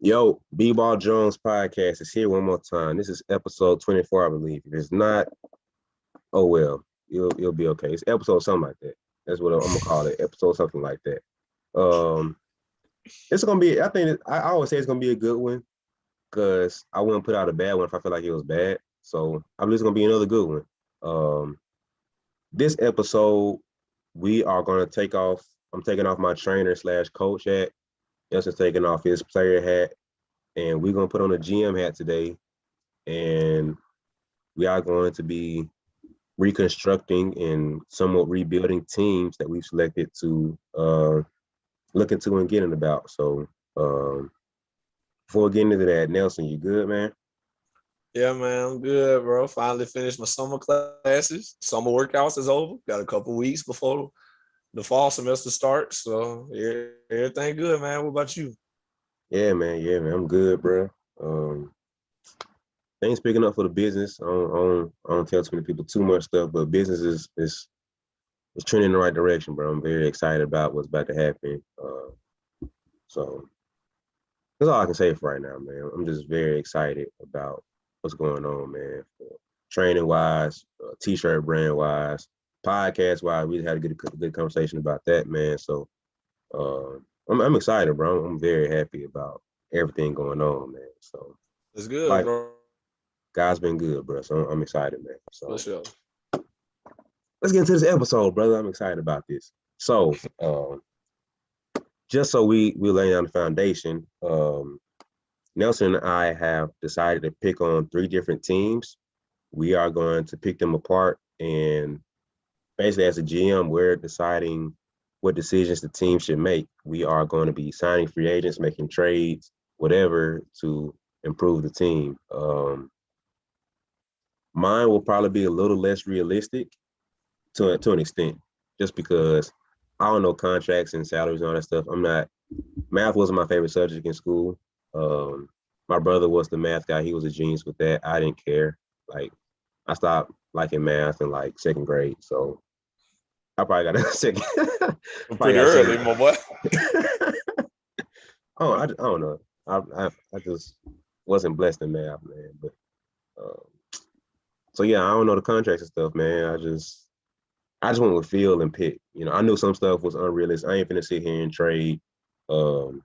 Yo, BeBall Jones podcast is here one more time. This is episode 24, I believe. If it's not, oh well, you'll be okay. It's episode something like that. That's what I'm gonna call it. Episode something like that. Um, it's gonna be. I think I always say it's gonna be a good one because I wouldn't put out a bad one if I feel like it was bad. So I believe it's gonna be another good one. Um, this episode we are gonna take off. I'm taking off my trainer slash coach hat. Justin's taking off his player hat, and we're gonna put on a GM hat today, and we are going to be reconstructing and somewhat rebuilding teams that we've selected to look into and get in about. So before getting into that, Nelson, you good, man? Yeah, man, I'm good, bro. Finally finished my summer classes. Summer workouts is over. Got a couple weeks before the fall semester starts. So yeah, everything good, man. What about you? Yeah, man. I'm good, bro. Things picking up for the business. I don't tell too many people too much stuff, but business is trending in the right direction, bro. I'm very excited about what's about to happen. So that's all I can say for right now, man. I'm just very excited about what's going on, man. Training wise, t-shirt brand wise, podcast wise, we had a good conversation about that, man. So I'm excited, bro. I'm very happy about everything going on, man. So It's good, like, bro. God's been good, bro. So I'm excited, man. So For sure. let's get into this episode, brother. I'm excited about this. So just so we lay down the foundation, Nelson and I have decided to pick on 3 different teams. We are going to pick them apart, and basically as a GM, we're deciding what decisions the team should make. We are going to be signing free agents, making trades, whatever, to improve the team. Mine will probably be a little less realistic to an extent, just because I don't know contracts and salaries and all that stuff. Math wasn't my favorite subject in school. My brother was the math guy. He was a genius with that. I didn't care. Like, I stopped liking math in like 2nd grade. So I probably got a second. Pretty early, my boy. I don't know. I just wasn't blessed in math, man. But so yeah, I don't know the contracts and stuff, man. I just went with feel and pick. You know, I knew some stuff was unrealistic. I ain't finna sit here and trade LeBron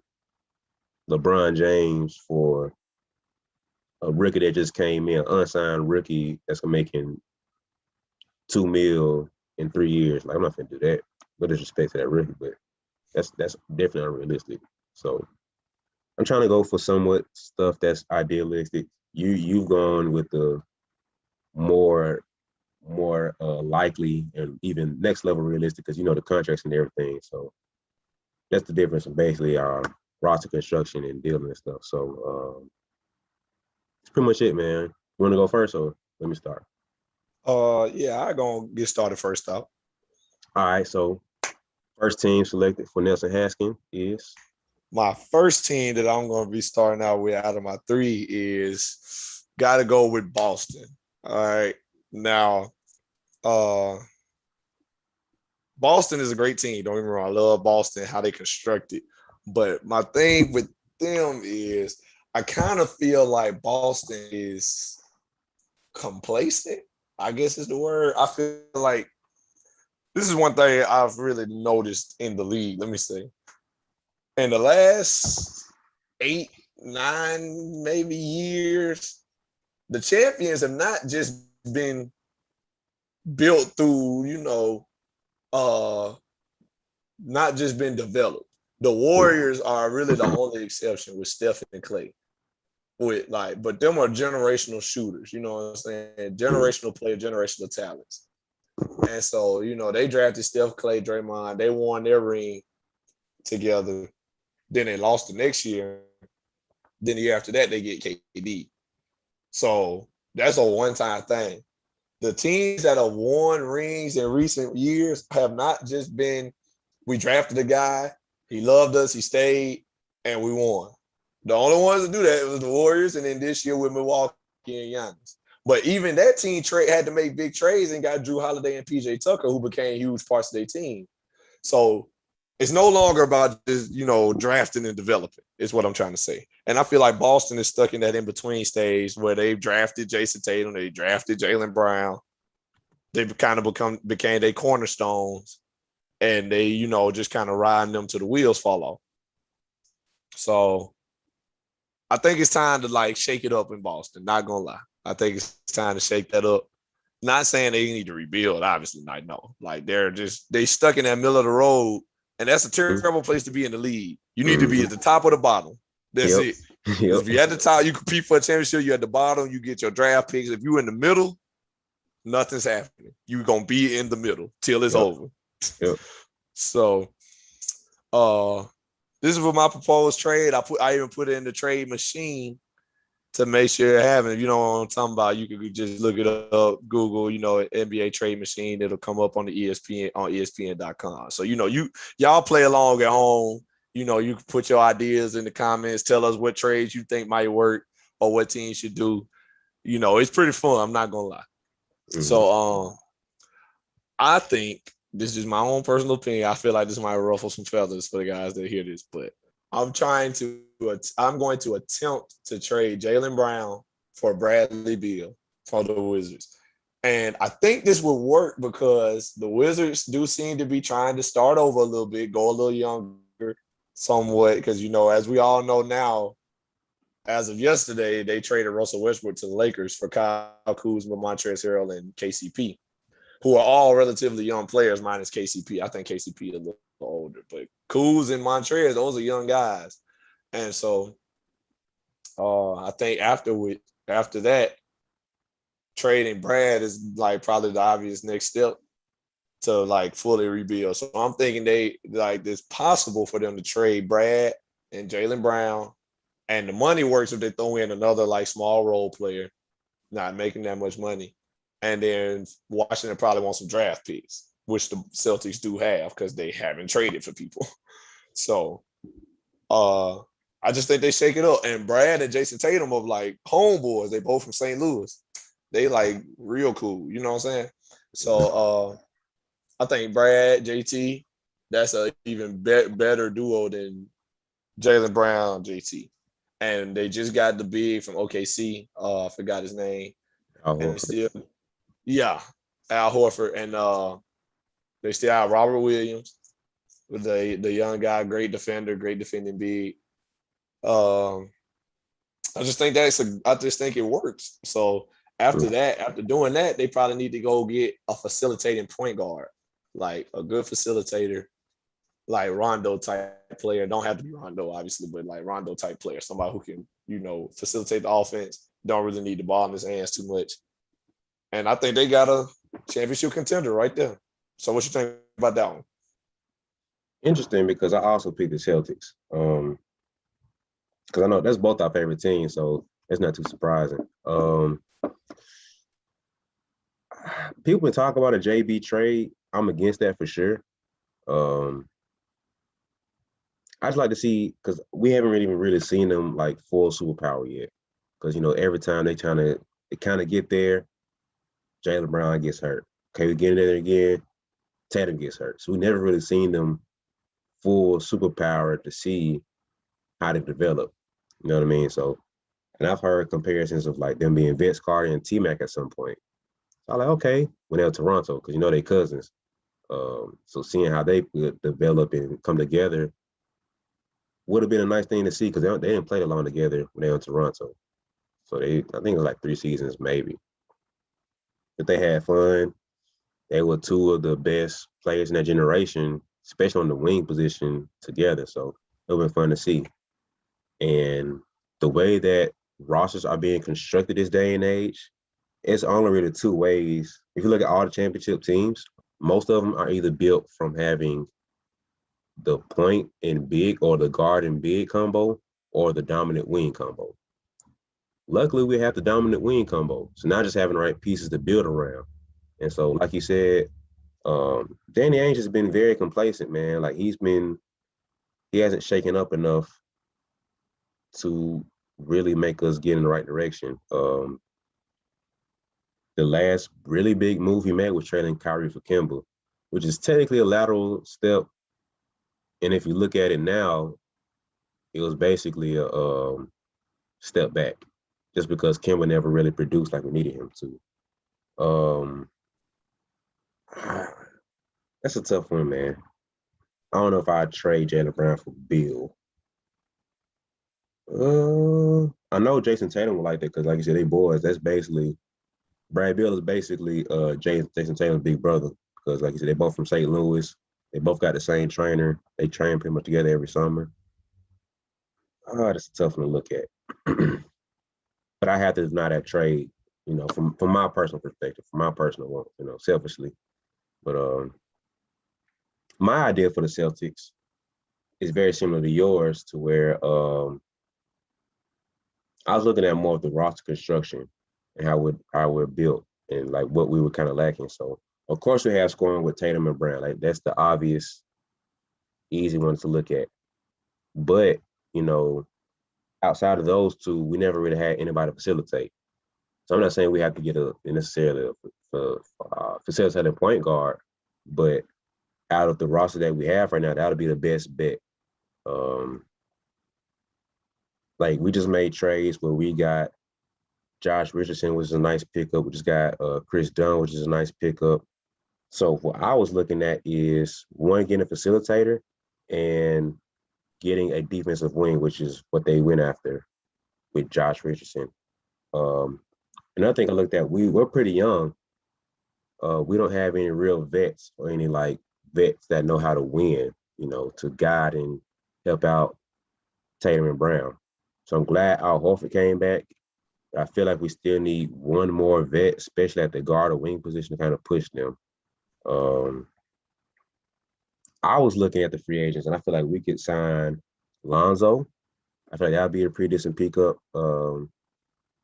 James for a rookie that just came in, unsigned rookie that's making $2 million in 3 years. Like, I'm not finna do that. No disrespect to that rookie, but that's definitely unrealistic. So I'm trying to go for somewhat stuff that's idealistic. You've gone with the more likely and even next level realistic, because you know the contracts and everything. So that's the difference in basically our roster construction and dealing and stuff. So it's pretty much it, man. You want to go first, or let me start? Yeah, I gonna get started first off. All right. So first team selected for Nelson Haskin is My first team that I'm gonna be starting out with out of my 3 is gotta go with Boston. All right. Now, Boston is a great team. Don't get me wrong. I love Boston, how they construct it. But my thing with them is I kind of feel like Boston is complacent, I guess is the word. I feel like this is one thing I've really noticed in the league. Let me say, in the last 8, 9, maybe years, the champions have not just been built through, not just been developed. The Warriors are really the only exception with Steph and Clay. But them are generational shooters, you know what I'm saying? Generational players, generational talents. And so, they drafted Steph, Clay, Draymond. They won their ring together. Then they lost the next year. Then the year after that, they get KD. So that's a one-time thing. The teams that have won rings in recent years have not just been, we drafted a guy, he loved us, he stayed, and we won. The only ones to do that was the Warriors, and then this year with Milwaukee and Giannis. But even that team had to make big trades and got Drew Holiday and PJ Tucker, who became huge parts of their team. So It's no longer about just, drafting and developing, is what I'm trying to say. And I feel like Boston is stuck in that in-between stage where they've drafted Jason Tatum, they drafted Jaylen Brown. They've kind of became their cornerstones, and they, just kind of riding them till the wheels fall off. So I think it's time to like shake it up in Boston. Not gonna lie. I think it's time to shake that up. Not saying they need to rebuild, obviously not. No. Like they stuck in that middle of the road. And that's a terrible place to be in the league. You need to be at the top or the bottom. That's it. If you're at the top, you compete for a championship. You're at the bottom, you get your draft picks. If you're in the middle, nothing's happening. You're going to be in the middle till it's over. So, this is for my proposed trade. I even put it in the trade machine to make sure it happens. If you know what I'm talking about, you can just look it up, Google, NBA trade machine. It'll come up on the ESPN on ESPN.com. So, y'all play along at home. You can put your ideas in the comments, tell us what trades you think might work or what teams should do. It's pretty fun. I'm not gonna lie. Mm-hmm. So I think this is my own personal opinion. I feel like this might ruffle some feathers for the guys that hear this, but I'm going to attempt to trade Jaylen Brown for Bradley Beal for the Wizards. And I think this will work because the Wizards do seem to be trying to start over a little bit, go a little younger somewhat, because, as we all know now, as of yesterday, they traded Russell Westbrook to the Lakers for Kyle Kuzma, Montrezl Harrell, and KCP, who are all relatively young players minus KCP. I think KCP a little older, but Kuz and Montrez, those are young guys. And so I think after that, trading Brad is like probably the obvious next step to like fully rebuild. So I'm thinking it's possible for them to trade Brad and Jaylen Brown, and the money works if they throw in another like small role player, not making that much money. And then Washington probably wants some draft picks, which the Celtics do have because they haven't traded for people. So I just think they shake it up. And Brad and Jason Tatum are like homeboys. They both from St. Louis. They like real cool. You know what I'm saying? So I think Brad, JT, that's an even better duo than Jaylen Brown, JT. And they just got the big from OKC. I forgot his name. And Al Horford. And they still have Robert Williams with the young guy, great defender, great defending big. I just think it works. So after doing that, they probably need to go get a facilitating point guard, like a good facilitator, like Rondo type player. Don't have to be Rondo, obviously, but like Rondo type player, somebody who can, facilitate the offense. Don't really need the ball in his hands too much. And I think they got a championship contender right there. So what you think about that one? Interesting, because I also picked the Celtics. Because I know that's both our favorite teams, so it's not too surprising. People been talking about a JB trade. I'm against that for sure. I just like to see, because we haven't really seen them like full superpower yet. Because every time they kind of get there, Jaylen Brown gets hurt. Okay, we get in there again, Tatum gets hurt. So we never really seen them full superpower to see how to develop. You know what I mean? So, and I've heard comparisons of like them being Vince Carter and T-Mac at some point. So I'm like, okay, when they're Toronto, because they cousins. So seeing how they would develop and come together would have been a nice thing to see, because they didn't play along together when they were in Toronto. So I think it was like 3 seasons maybe. But they had fun. They were two of the best players in that generation, especially on the wing position together. So it would have been fun to see. And the way that rosters are being constructed this day and age, it's only really 2 ways. If you look at all the championship teams, most of them are either built from having the point and big, or the guard and big combo, or the dominant wing combo. Luckily, we have the dominant wing combo. So now just having the right pieces to build around. And so, like you said, Danny Ainge has been very complacent, man. Like he hasn't shaken up enough to really make us get in the right direction. The last really big move he made was trading Kyrie for Kemba, which is technically a lateral step, And if you look at it now, it was basically a step back, just because Kemba never really produced like we needed him to. That's a tough one, man. I don't know if I'd trade Jaylen Brown for Bill. I know Jason Tatum would like that because, like you said, they boys. That's basically Brad Bill is basically Jason Tatum's big brother because, like you said, they both from St. Louis. They both got the same trainer. They train pretty much together every summer. That's a tough one to look at. But I have to deny that trade, from my personal perspective, from my personal one, selfishly. But my idea for the Celtics is very similar to yours, to where I was looking at more of the roster construction and how we're built and like what we were kind of lacking. So of course we have scoring with Tatum and Brown. Like that's the obvious, easy ones to look at. But outside of those two, we never really had anybody to facilitate. So I'm not saying we have to get necessarily a facilitating point guard, but out of the roster that we have right now, that'll be the best bet. Like we just made trades where we got Josh Richardson, which is a nice pickup. We just got Chris Dunn, which is a nice pickup. So what I was looking at is one, getting a facilitator and getting a defensive wing, which is what they went after with Josh Richardson. Another thing I looked at, we're pretty young. We don't have any real vets or any like vets that know how to win, to guide and help out Tatum and Brown. So I'm glad Al Horford came back. I feel like we still need one more vet, especially at the guard or wing position, to kind of push them. I was looking at the free agents, and I feel like we could sign Lonzo. I feel like that'd be a pretty decent pickup.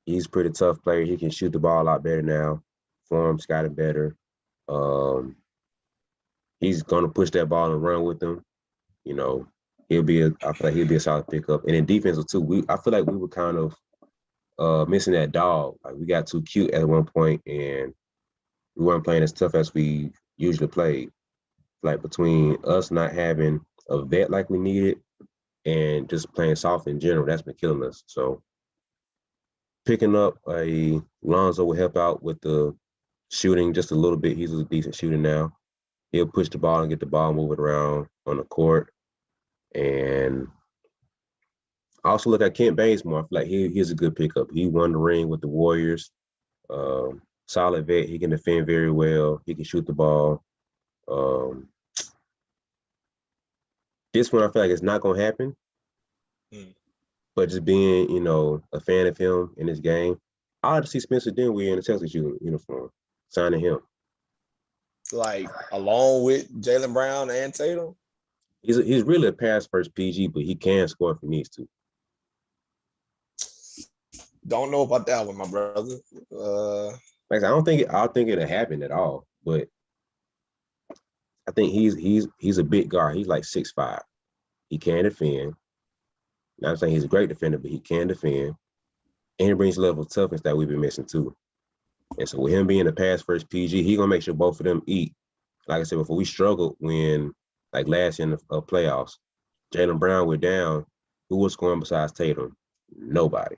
He's a pretty tough player. He can shoot the ball a lot better now. Form's gotten better. He's gonna push that ball and run with them. I feel like he'll be a solid pickup. And in defensive too, I feel like we were kind of missing that dog. Like we got too cute at one point, and we weren't playing as tough as we usually played. Like between us not having a vet like we needed and just playing soft in general, that's been killing us. So picking up a Lonzo will help out with the shooting just a little bit. He's a decent shooter now. He'll push the ball and get the ball moving around on the court. And I also look at Kent Bazemore. I feel like he's a good pickup. He won the ring with the Warriors. Solid vet. He can defend very well. He can shoot the ball. This one I feel like it's not going to happen. But just being, a fan of him in this game, I like to see Spencer Dinwiddie in the Celtics uniform, signing him. Like along with Jaylen Brown and Tatum? He's really a pass first PG, but he can score if he needs to. Don't know about that one, my brother. Like I don't think it'll happen at all. But I think he's a big guard. He's like 6'5". He can defend. Not I'm saying he's a great defender, but he can defend. And he brings a level of toughness that we've been missing too. And so with him being a pass first PG, he's gonna make sure both of them eat. Like I said before, we struggled when, like last year in the playoffs, Jaylen Brown went down. Who was scoring besides Tatum? Nobody.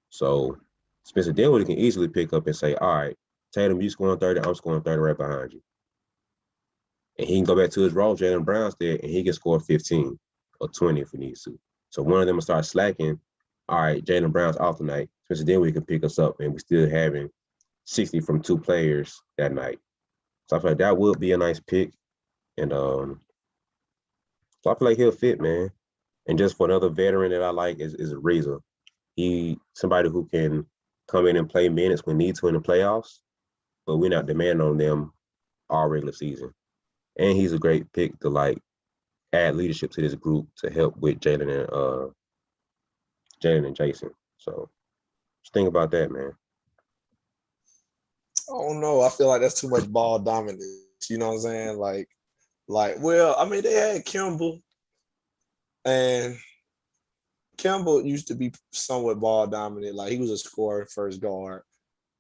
So Spencer Dinwiddie can easily pick up and say, all right, Tatum, you scoring 30, I'm scoring 30 right behind you. And he can go back to his role, Jaylen Brown's there, and he can score 15 or 20 if he needs to. So one of them will start slacking. All right, Jaylen Brown's off tonight. Spencer Dinwiddie can pick us up, and we're still having 60 from two players that night. So I feel like that would be a nice pick. And so I feel like he'll fit, man. And just for another veteran that I like is Ariza. He somebody who can come in and play minutes when need to in the playoffs, but we're not demanding on them all regular season. And he's a great pick to like add leadership to this group to help with Jaylen and Jason. So just think about that, man. I don't know. I feel like that's too much ball dominance. You know what I'm saying? Like, well, I mean, they had Kimball, and Kimball used to be somewhat ball dominant. Like, he was a scorer first guard,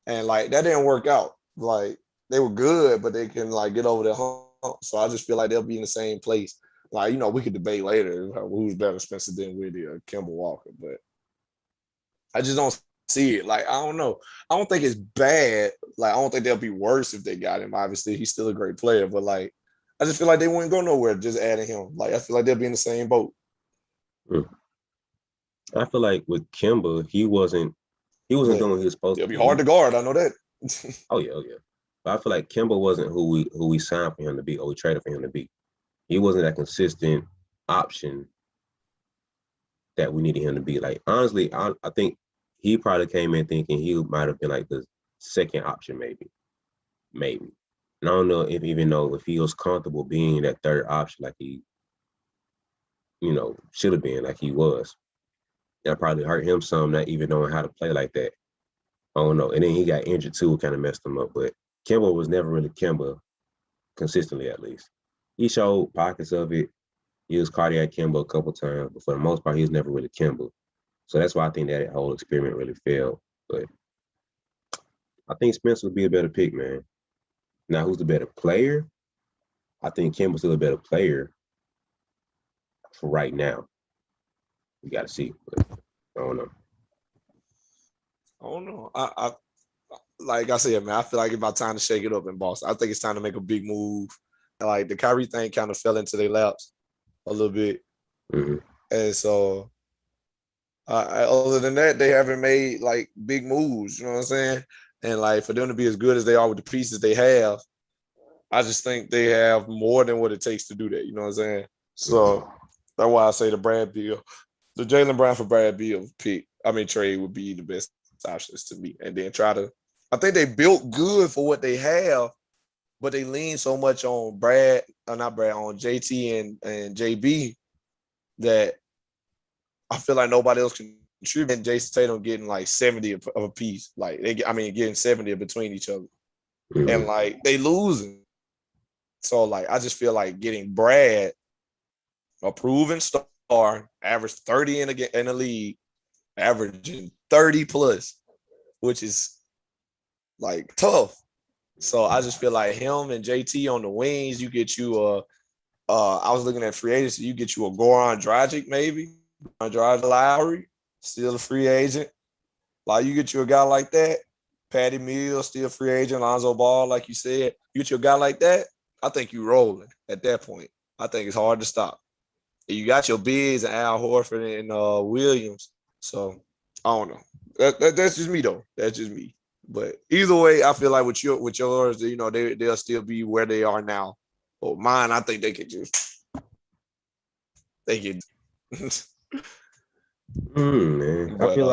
and like that didn't work out. Like, they were good, but they can like get over the hump. So I just feel like they'll be in the same place. Like, we could debate later who's better, Spencer Dinwiddie or Kemba Walker, but I just don't see it. Like, I don't know. I don't think it's bad. Like, I don't think they'll be worse if they got him. Obviously, he's still a great player, but like, I just feel like they wouldn't go nowhere just adding him. Like, I feel like they'll be in the same boat. I feel like with Kemba, he wasn't doing what he was supposed to. It'll be hard to guard. I know that. Oh yeah. But I feel like Kemba wasn't who we signed for him to be or we traded for him to be. He wasn't that consistent option that we needed him to be. Like, honestly, I think he probably came in thinking he might have been like the second option, maybe. And I don't know if he was comfortable being that third option like he, should have been, like he was. That probably hurt him some, not even knowing how to play like that. I don't know. And then he got injured too, kind of messed him up. But Kemba was never really Kemba, consistently at least. He showed pockets of it. He was cardiac Kemba a couple times, but for the most part, he was never really Kemba. So that's why I think that whole experiment really failed. But I think Spencer would be a better pick, man. Now, who's the better player? I think Kemba's still a better player for right now. We got to see. But I don't know. I like I said, man, I feel like it's about time to shake it up in Boston. I think it's time to make a big move. Like, the Kyrie thing kind of fell into their laps a little bit. Mm-hmm. And so, other than that, they haven't made like big moves. You know what I'm saying? And like, for them to be as good as they are with the pieces they have, I just think they have more than what it takes to do that. You know what I'm saying? So that's why I say the Jaylen Brown for Brad Beal trade would be the best options to me. And then I think they built good for what they have, but they lean so much on on JT and JB that I feel like nobody else can contribute. And Jason Tatum getting like 70 of a piece. Like, getting 70 between each other. Mm-hmm. And like, they losing. So like, I just feel like getting Brad, a proven star, averaged 30 in the league, averaging 30 plus, which is like tough. So I just feel like him and JT on the wings, you get you I was looking at free agency, you get you a Goran Dragic maybe, Dragic Lowry, still a free agent. Like, you get you a guy like that, Patty Mills, still free agent, Lonzo Ball, like you said, you get you a guy like that, I think you rolling at that point. I think it's hard to stop. And you got your bigs and Al Horford and Williams. So I don't know. That's just me though. That's just me. But either way, I feel like with yours, they'll still be where they are now. But mine, I think they could man. But, I feel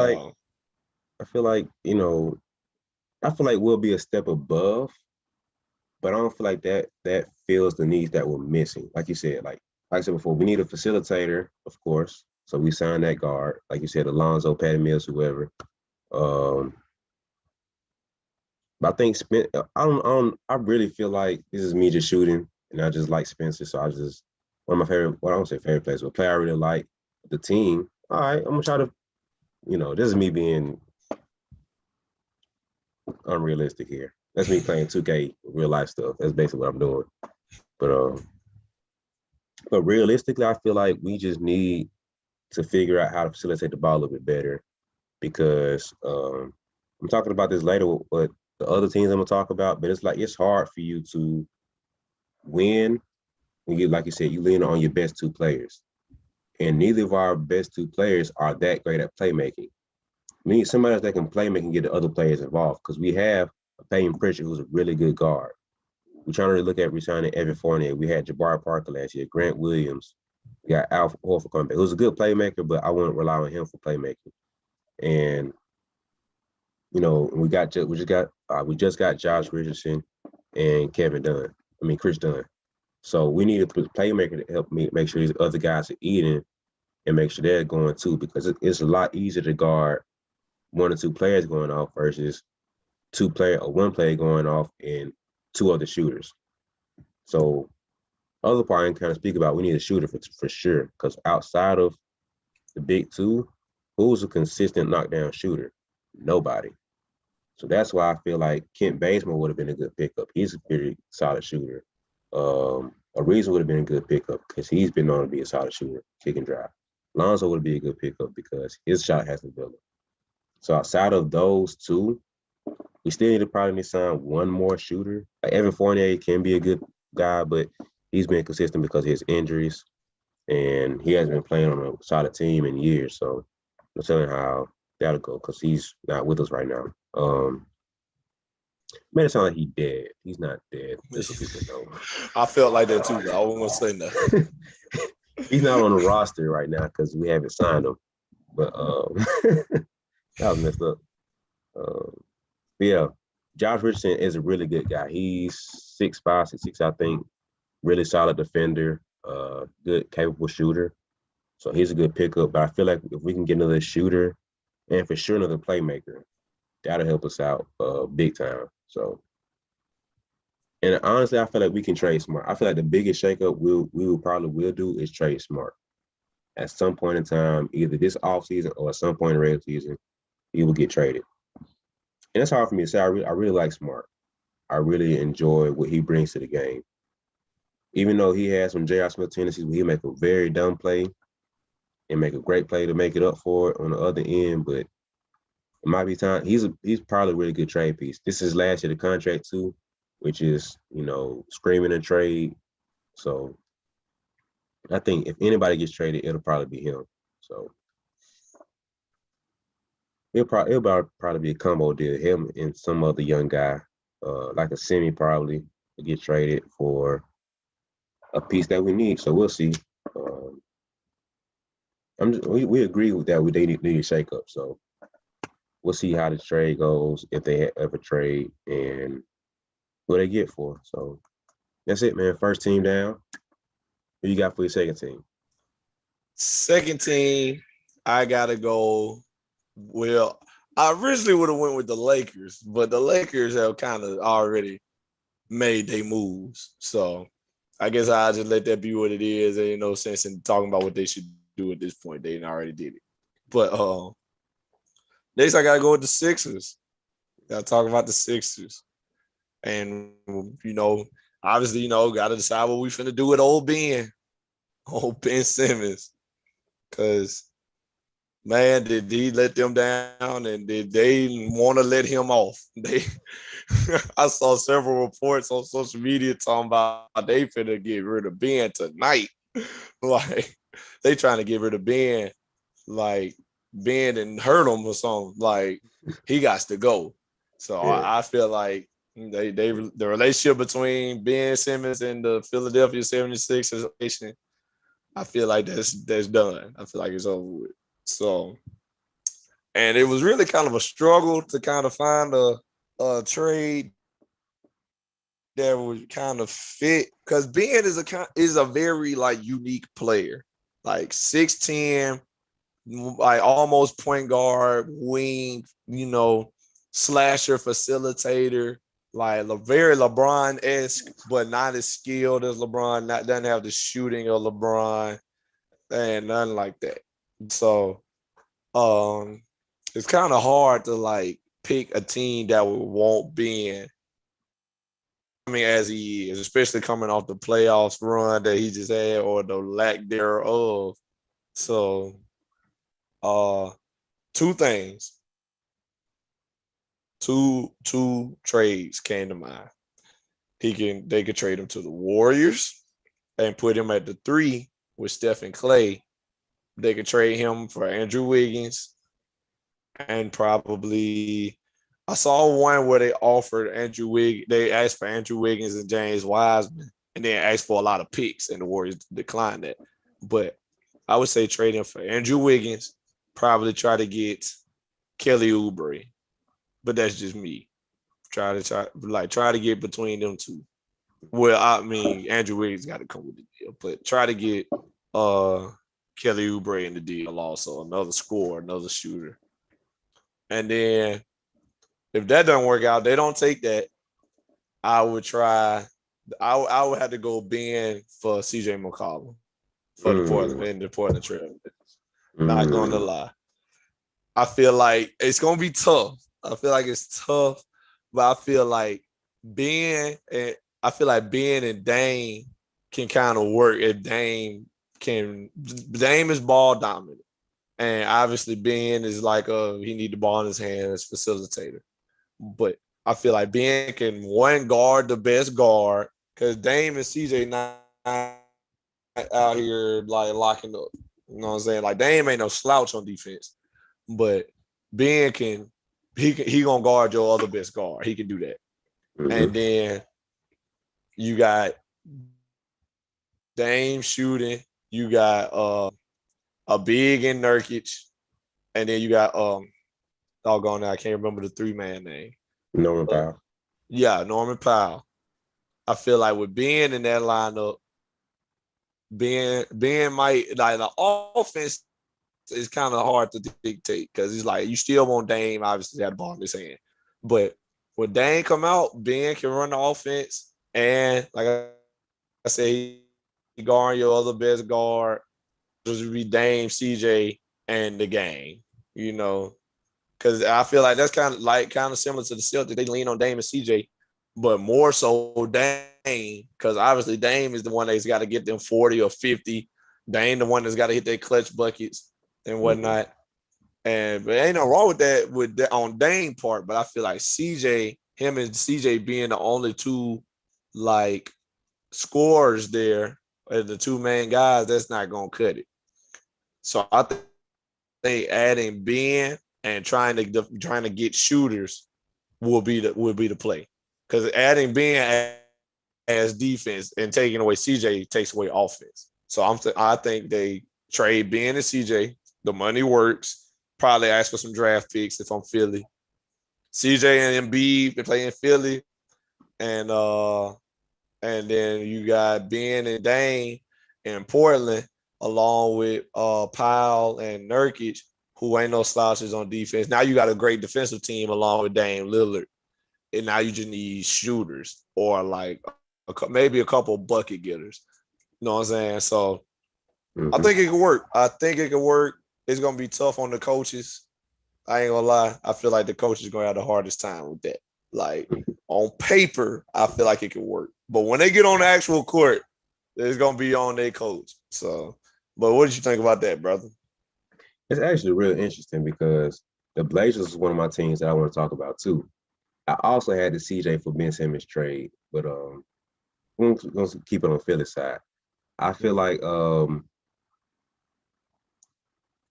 like we'll be a step above, but I don't feel like that fills the needs that we're missing. Like you said, like I said before, we need a facilitator, of course. So we signed that guard, like you said, Alonzo, Patty Mills, whoever. But I think I really feel like this is me just shooting, and I just like Spencer. So one of my favorite, well, I don't say favorite players, but player I really like the team. All right, I'm gonna try to, this is me being unrealistic here. That's me playing 2K real life stuff. That's basically what I'm doing. But realistically, I feel like we just need to figure out how to facilitate the ball a little bit better, because I'm talking about this later with the other teams I'm gonna talk about, but it's hard for you to win when like you said, you lean on your best two players. And neither of our best two players are that great at playmaking. We need somebody that can play make and get the other players involved, because we have a Payton Pritchard who's a really good guard. We're trying to look at resigning Evan Fournier. We had Jabari Parker last year, Grant Williams. We got Al Horford coming back, who's a good playmaker, but I wouldn't rely on him for playmaking. And we just got Josh Richardson and Chris Dunn. So we need a playmaker to help me make sure these other guys are eating and make sure they're going too, because it's a lot easier to guard one or two players going off versus one player going off and two other shooters. So other part I can kind of speak about, we need a shooter for sure, because outside of the big two, who's a consistent knockdown shooter? Nobody. So that's why I feel like Kent Bazemore would have been a good pickup. He's a pretty solid shooter. Ariza would have been a good pickup because he's been known to be a solid shooter, kick and drive. Lonzo would be a good pickup because his shot has developed. So outside of those two, we still need to probably sign one more shooter. Like Evan Fournier can be a good guy, but he's been consistent because of his injuries, and he hasn't been playing on a solid team in years. So I'm telling how that'll go because he's not with us right now. Made it sound like he's dead. He's not dead. Just so people know. I felt like that too, but I wasn't gonna say nothing. He's not on the roster right now because we haven't signed him. But that was messed up. Yeah, Josh Richardson is a really good guy. He's 6'5", 6'6", I think. Really solid defender, good, capable shooter. So he's a good pickup. But I feel like if we can get another shooter and for sure another playmaker, that'll help us out big time. So, and honestly, I feel like we can trade Smart. I feel like the biggest shakeup we will probably do is trade Smart. At some point in time, either this offseason or at some point in the regular season, he will get traded. And it's hard for me to say. I really like Smart. I really enjoy what he brings to the game. Even though he has some J.R. Smith tendencies where he make a very dumb play and make a great play to make it up for it on the other end, but it might be time. He's probably a really good trade piece. This is last year the contract too, which is, screaming a trade. So I think if anybody gets traded, it'll probably be him. So it'll probably be a combo deal. Him and some other young guy, like a semi probably to get traded for a piece that we need. So we'll see. We agree with that. They need a shake up. So we'll see how the trade goes, if they ever trade, and what they get for. So that's it, man. First team down. Who you got for your second team? Second team, I gotta go. Well, I originally would have went with the Lakers, but the Lakers have kind of already made their moves. So I guess I'll just let that be what it is. There ain't no sense in talking about what they should do at this point. They already did it. But next I gotta go with the Sixers. Gotta talk about the Sixers. And obviously, gotta decide what we finna do with old Ben Simmons. Cause man, did he let them down and did they want to let him off? I saw several reports on social media talking about they finna get rid of Ben tonight. Like they trying to get rid of Ben, like Ben and hurt him or something. Like he got to go. So yeah. I feel like the relationship between Ben Simmons and the Philadelphia 76ers, I feel like that's done. I feel like it's over with. So, and it was really kind of a struggle to kind of find a trade that would kind of fit, because Ben is a very like unique player, like 6'10", like almost point guard, wing, slasher, facilitator, like very LeBron-esque, but not as skilled as LeBron. Doesn't have the shooting of LeBron, and nothing like that. So, it's kind of hard to like pick a team that would want Ben. I mean, as he is, especially coming off the playoffs run that he just had or the lack thereof. So, two things. Two trades came to mind. They could trade him to the Warriors and put him at the 3 with Steph and Clay. They could trade him for Andrew Wiggins, and probably I saw one where they offered they asked for Andrew Wiggins and James Wiseman, and then asked for a lot of picks, and the Warriors declined that. But I would say trade him for Andrew Wiggins, probably try to get Kelly Oubre. But that's just me. Try to get between them two. Well, I mean, Andrew Wiggins got to come with the deal, but try to get Kelly Oubre in the deal also, another scorer, another shooter. And then if that doesn't work out, they don't take that, I would try. I would have to go Ben for CJ McCollum for the Portland Trail. Not going to lie. I feel like it's going to be tough. I feel like it's tough, but I feel like Ben and Dame can kind of work if Dame can. Dame is ball dominant, and obviously Ben is like he need the ball in his hand as facilitator. But I feel like Ben can one guard the best guard because Dame and CJ not out here like locking up. You know what I'm saying? Like Dame ain't no slouch on defense, but Ben he gonna guard your other best guard. He can do that. Mm-hmm. And then you got Dame shooting. You got a big in Nurkic, and then you got doggone now I can't remember the 3-man name. Norman Powell. Yeah, Norman Powell. I feel like with Ben in that lineup, Ben might like the offense is kind of hard to dictate because it's like you still want Dame obviously had the ball in his hand, but when Dame come out, Ben can run the offense, and like I say, he guard your other best guard. Just be Dame, CJ, and the gang. You know, because I feel like that's kind of similar to the Celtics. They lean on Dame and CJ, but more so Dame, because obviously Dame is the one that's got to get them 40 or 50. Dame the one that's got to hit their clutch buckets and whatnot. And but ain't no wrong with that on Dame part. But I feel like him and CJ being the only two like scorers there, the two main guys, that's not gonna cut it. So I think adding Ben and trying to get shooters will be the play. Because adding Ben as defense and taking away CJ takes away offense. So I think they trade Ben and CJ. The money works. Probably ask for some draft picks if I'm Philly. CJ and Embiid, they play in Philly. And then you got Ben and Dame in Portland, along with Powell and Nurkic, who ain't no slouches on defense. Now you got a great defensive team along with Dame Lillard. And now you just need shooters or like maybe a couple bucket getters. You know what I'm saying? So I think it can work. It's going to be tough on the coaches. I ain't going to lie. I feel like the coaches are going to have the hardest time with that. Like on paper, I feel like it can work. But when they get on the actual court, it's going to be on their coach. So, but what did you think about that, brother? It's actually really interesting because the Blazers is one of my teams that I want to talk about too. I also had the CJ for Ben Simmons trade, but I'm going to keep it on Philly side. I feel like for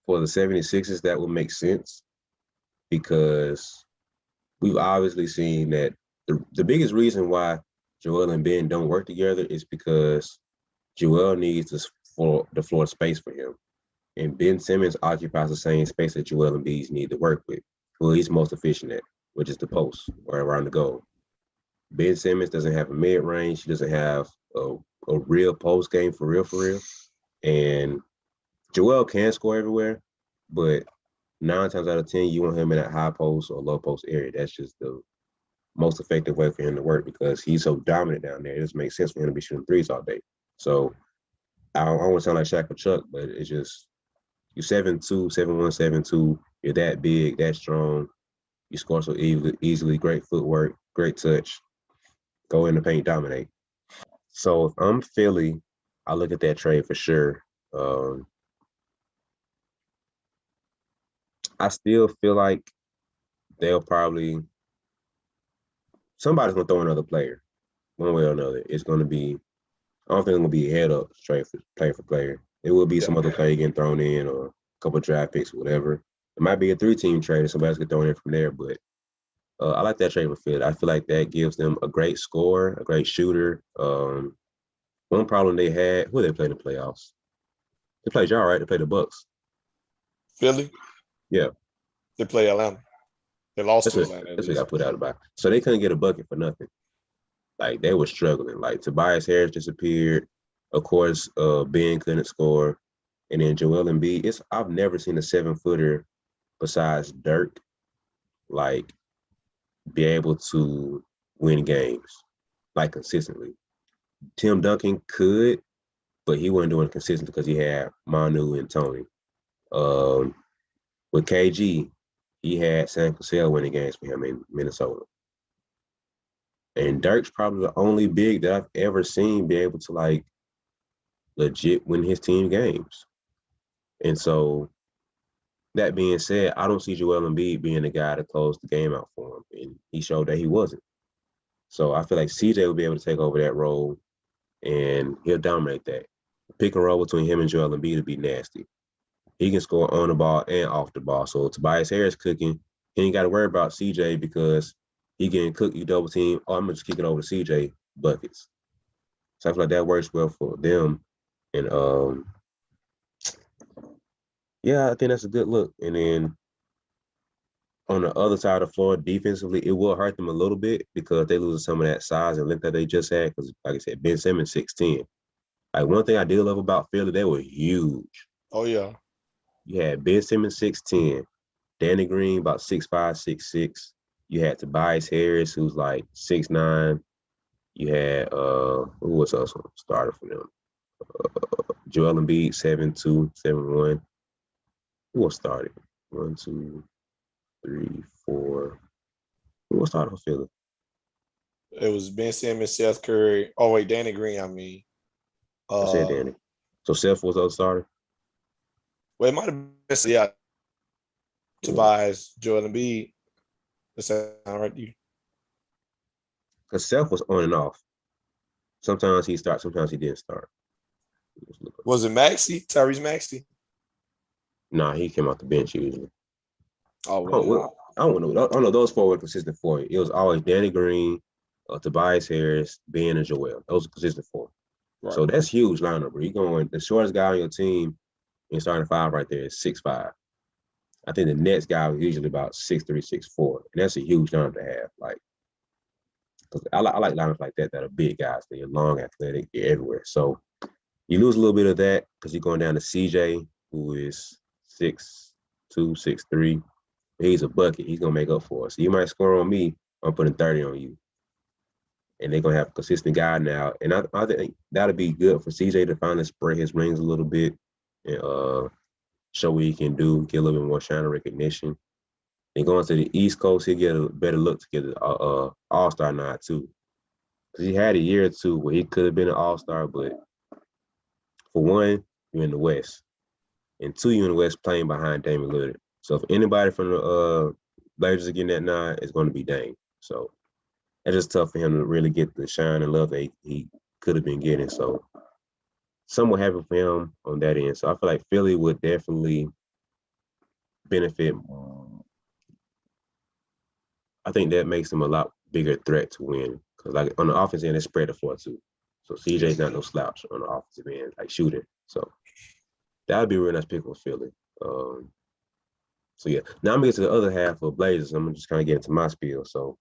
the 76ers, that would make sense because we've obviously seen that the biggest reason why Joel and Ben don't work together is because Joel needs the floor space for him. And Ben Simmons occupies the same space that Joel and Embiid need to work with. Well, he's most efficient at, which is the post or around the goal. Ben Simmons doesn't have a mid-range. He doesn't have a real post game for real. And Joel can score everywhere, but 9 times out of 10, you want him in that high post or low post area. That's just the most effective way for him to work because he's so dominant down there. It doesn't make sense for him to be shooting threes all day. So I don't want to sound like Shaq or Chuck, but it's just you're 7'2", 7'1", 7'2". You're that big, that strong. You score so easily. Great footwork, great touch. Go in the paint, dominate. So if I'm Philly, I look at that trade for sure. I still feel like they'll probably somebody's gonna throw another player, one way or another. It's gonna be I don't think it's gonna be a head up trade for player for player. It will be some other player getting thrown in or a couple of draft picks, whatever. It might be a 3-team trade and somebody's gonna throw in from there, but I like that trade for Philly. I feel like that gives them a great scorer, a great shooter. One problem they had, who they played in the playoffs? They played y'all, right? They played the Bucks. Philly? Yeah. They play Atlanta. They lost to Atlanta. That's what I put out about. So they couldn't get a bucket for nothing. Like they were struggling. Like Tobias Harris disappeared. Of course, Ben couldn't score. And then Joel Embiid. I've never seen a 7-footer besides Dirk, like, be able to win games, like, consistently. Tim Duncan could, but he wasn't doing it consistently because he had Manu and Tony. With KG, he had Sam Cassell winning games for him in Minnesota. And Dirk's probably the only big that I've ever seen be able to, like, legit win his team games. And so that being said, I don't see Joel Embiid being the guy to close the game out for him. And he showed that he wasn't. So I feel like CJ will be able to take over that role and he'll dominate that. Pick and roll between him and Joel Embiid will be nasty. He can score on the ball and off the ball. So Tobias Harris cooking, he ain't got to worry about CJ because he getting cooked, you double team. Oh, I'm going to just kick it over to CJ buckets. So I feel like that works well for them. And yeah, I think that's a good look. And then on the other side of the floor, defensively, it will hurt them a little bit because they lose some of that size and length that they just had. Because, like I said, Ben Simmons 6'10". Like, one thing I did love about Philly, they were huge. Oh, yeah. You had Ben Simmons 6'10", Danny Green about 6'5", 6'6". You had Tobias Harris, who's like 6'9". You had who was also started for them? Joel Embiid 7'2", 7'1". Who was started? 1, 2, 3, 4. Who was started for Philly? It was Ben Simmons, Seth Curry. Oh wait, Danny Green. I mean, I said Danny. So Seth was the starter. Well, it might have been Tobias, Joel Embiid. Does that sound right to you? Because Seth was on and off. Sometimes he started, sometimes he didn't start. Was it Maxey? Tyrese Maxey? Nah, he came off the bench usually. Oh, well, I don't know. Those four were consistent for you. It was always Danny Green, Tobias Harris, Ben, and Joel. Those are consistent four. Right. So that's huge lineup, bro. You going the shortest guy on your team in starting five right there is 6'5". I think the next guy was usually about 6'3", 6'4". And that's a huge lineup to have. Like, because I like lineups like that are big guys. They're long, athletic, they're everywhere. So you lose a little bit of that because you're going down to CJ, who is 6'2", 6'3". He's a bucket. He's going to make up for it. So you might score on me, I'm putting 30 on you. And they're going to have a consistent guy now. And I think that'll be good for CJ to finally spread his wings a little bit and show what he can do, get a little bit more shine recognition. And going to the East Coast, he'll get a better look to get an all-star nod, too. Because he had a year or two where he could have been an all-star, but for one, you're in the West. And two, you're in the West playing behind Damian Lillard. So if anybody from the Blazers are getting that nod, it's going to be Dame. So it's just tough for him to really get the shine and love that he could have been getting. So somewhat happy for him on that end. So I feel like Philly would definitely benefit. I think that makes them a lot bigger threat to win. Because like on the offensive end, they spread the floor too. So CJ's not no slouch on the offensive end, like shooting. So that would be a real nice pick for Philly. So yeah, now I'm gonna get to the other half of Blazers. I'm gonna just kind of get into my spiel. So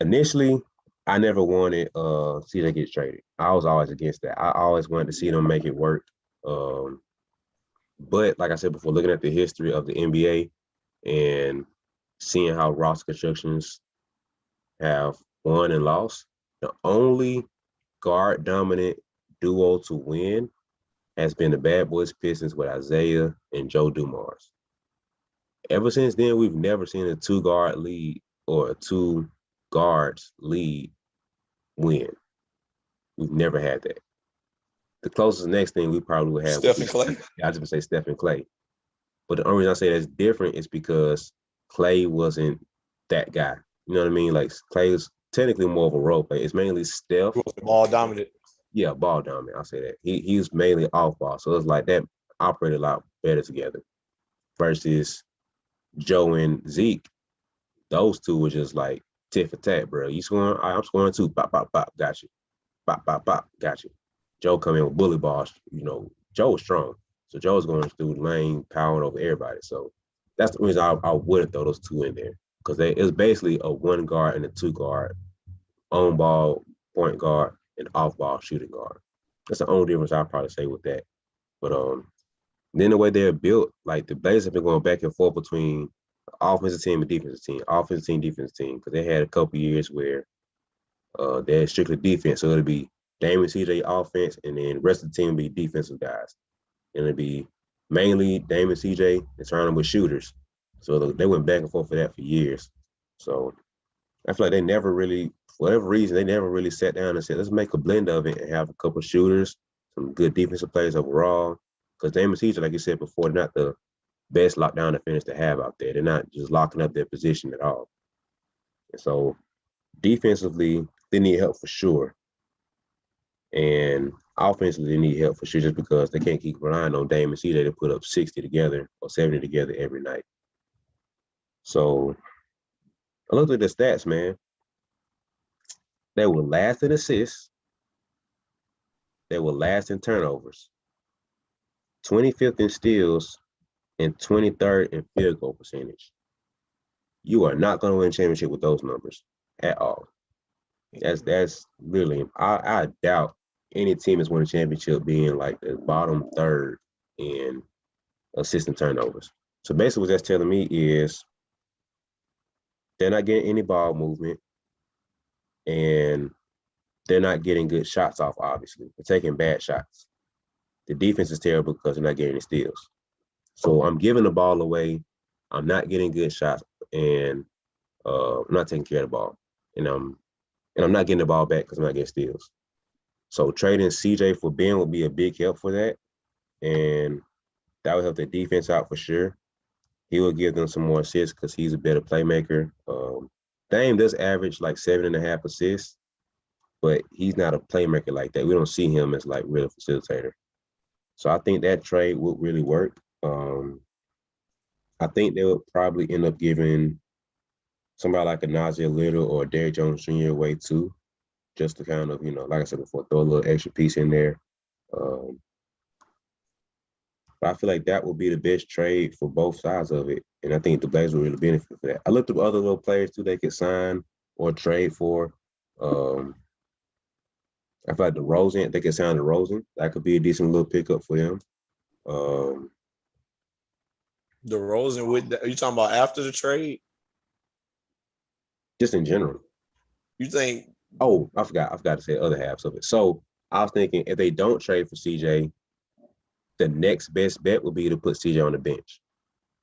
initially, I never wanted CJ get traded. I was always against that. I always wanted to see them make it work. But like I said before, looking at the history of the NBA and seeing how roster constructions have won and lost, the only guard dominant duo to win has been the Bad Boys Pistons with Isaiah and Joe Dumars. Ever since then, we've never seen a two-guard lead or a two guards lead win. We've never had that. The closest next thing we probably would have Steph and Clay. I just would say Steph and Clay. But the only reason I say that's different is because Clay wasn't that guy. You know what I mean? Like Clay is technically more of a role player. It's mainly Steph. Ball dominant. Yeah, ball dominant. I'll say that. He was mainly off ball. So it's like that operated a lot better together. Versus Joe and Zeke, those two were just like tit for tat, bro. You scoring? All right, I'm scoring too. Bop, bop, bop. Got you. Bop, bop, bop. Got you. Joe come in with bully balls. You know, Joe was strong. So Joe's going through lane, powering over everybody. So that's the reason I wouldn't throw those two in there. Because it's basically a one guard and a two guard, on ball, point guard, and off ball shooting guard. That's the only difference I'll probably say with that. But then the way they're built, like the Blazers have been going back and forth between offensive team and defensive team, offensive team, defensive team, because they had a couple years where they're strictly defense. So it'll be Dame and CJ offense, and then the rest of the team will be defensive guys. And it'll be mainly Dame and CJ and surrounded with shooters. So they went back and forth for that for years. So I feel like they never really, for whatever reason, they never really sat down and said, let's make a blend of it and have a couple of shooters some good defensive players overall. Because Damon CJ, like you said before, they're not the best lockdown defenders to have out there. They're not just locking up their position at all. And so defensively, they need help for sure. And offensively, they need help for sure just because they can't keep relying on Dame and CJ to put up 60 together or 70 together every night. So I looked at the stats, man. They were last in assists. They were last in turnovers, 25th in steals, and 23rd in field goal percentage. You are not going to win a championship with those numbers at all. That's really, I doubt any team has won a championship being like the bottom third in assists and turnovers. So basically what that's telling me is they're not getting any ball movement and they're not getting good shots off, obviously. They're taking bad shots. The defense is terrible because they're not getting any steals. So I'm giving the ball away. I'm not getting good shots and I'm not taking care of the ball. And I'm not getting the ball back because I'm not getting steals. So trading CJ for Ben would be a big help for that. And that would help the defense out for sure. He will give them some more assists because he's a better playmaker. Dame does average like 7.5 assists, but he's not a playmaker like that. We don't see him as like really a facilitator. So I think that trade would really work. I think they would probably end up giving somebody like a Nazir Little or Derrick Jones Jr. away too, just to kind of, like I said before, throw a little extra piece in there. But I feel like that would be the best trade for both sides of it. And I think the Blazers will really benefit for that. I looked at other little players too they could sign or trade for. I feel like DeRozan, they could sign DeRozan. That could be a decent little pickup for them. DeRozan, are you talking about after the trade? Just in general. You think? Oh, I forgot to say other halves of it. So I was thinking if they don't trade for CJ, the next best bet would be to put CJ on the bench.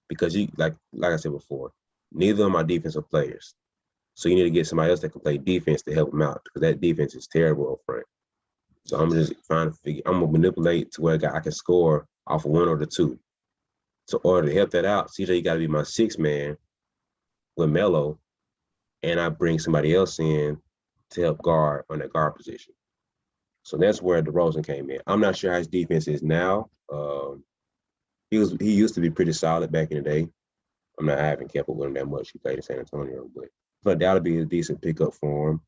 Because you like I said before, neither of them are defensive players. So you need to get somebody else that can play defense to help them out because that defense is terrible up front. So I'm just trying to figure, I'm gonna manipulate to where I can score off of one or the two. So in order to help that out, CJ, you gotta be my sixth man with Melo, and I bring somebody else in to help guard on that guard position. So that's where DeRozan came in. I'm not sure how his defense is now. He used to be pretty solid back in the day. I haven't kept up with him that much. He played in San Antonio, but that'll be a decent pickup for him.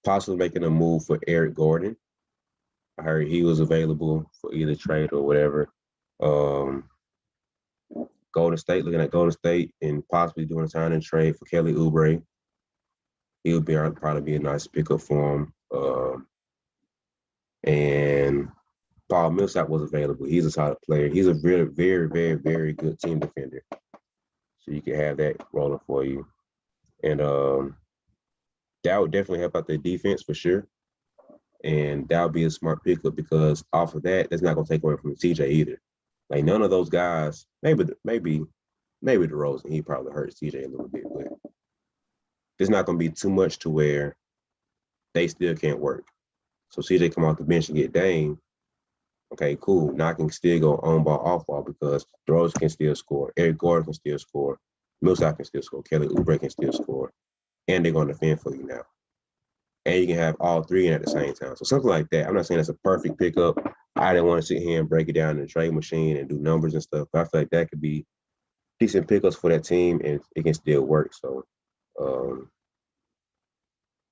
Possibly making a move for Eric Gordon. I heard he was available for either trade or whatever. Golden State, looking at Golden State and possibly doing a sign and trade for Kelly Oubre. He would probably be a nice pickup for him. And Paul Millsap was available. He's a solid player. He's a very, very, very, very good team defender. So you can have that rolling for you. And that would definitely help out the defense for sure. And that would be a smart pickup because off of that, that's not going to take away from CJ either. Like none of those guys, maybe DeRozan, he probably hurt CJ a little bit, but it's not going to be too much to where they still can't work. So CJ come off the bench and get Dame. Okay, cool. Now I can still go on ball, off ball because DeRozan can still score. Eric Gordon can still score. Millsap can still score. Kelly Oubre can still score. And they're going to defend for you now. And you can have all three in at the same time. So something like that. I'm not saying that's a perfect pickup. I didn't want to sit here and break it down in the trade machine and do numbers and stuff. But I feel like that could be decent pickups for that team and it can still work. So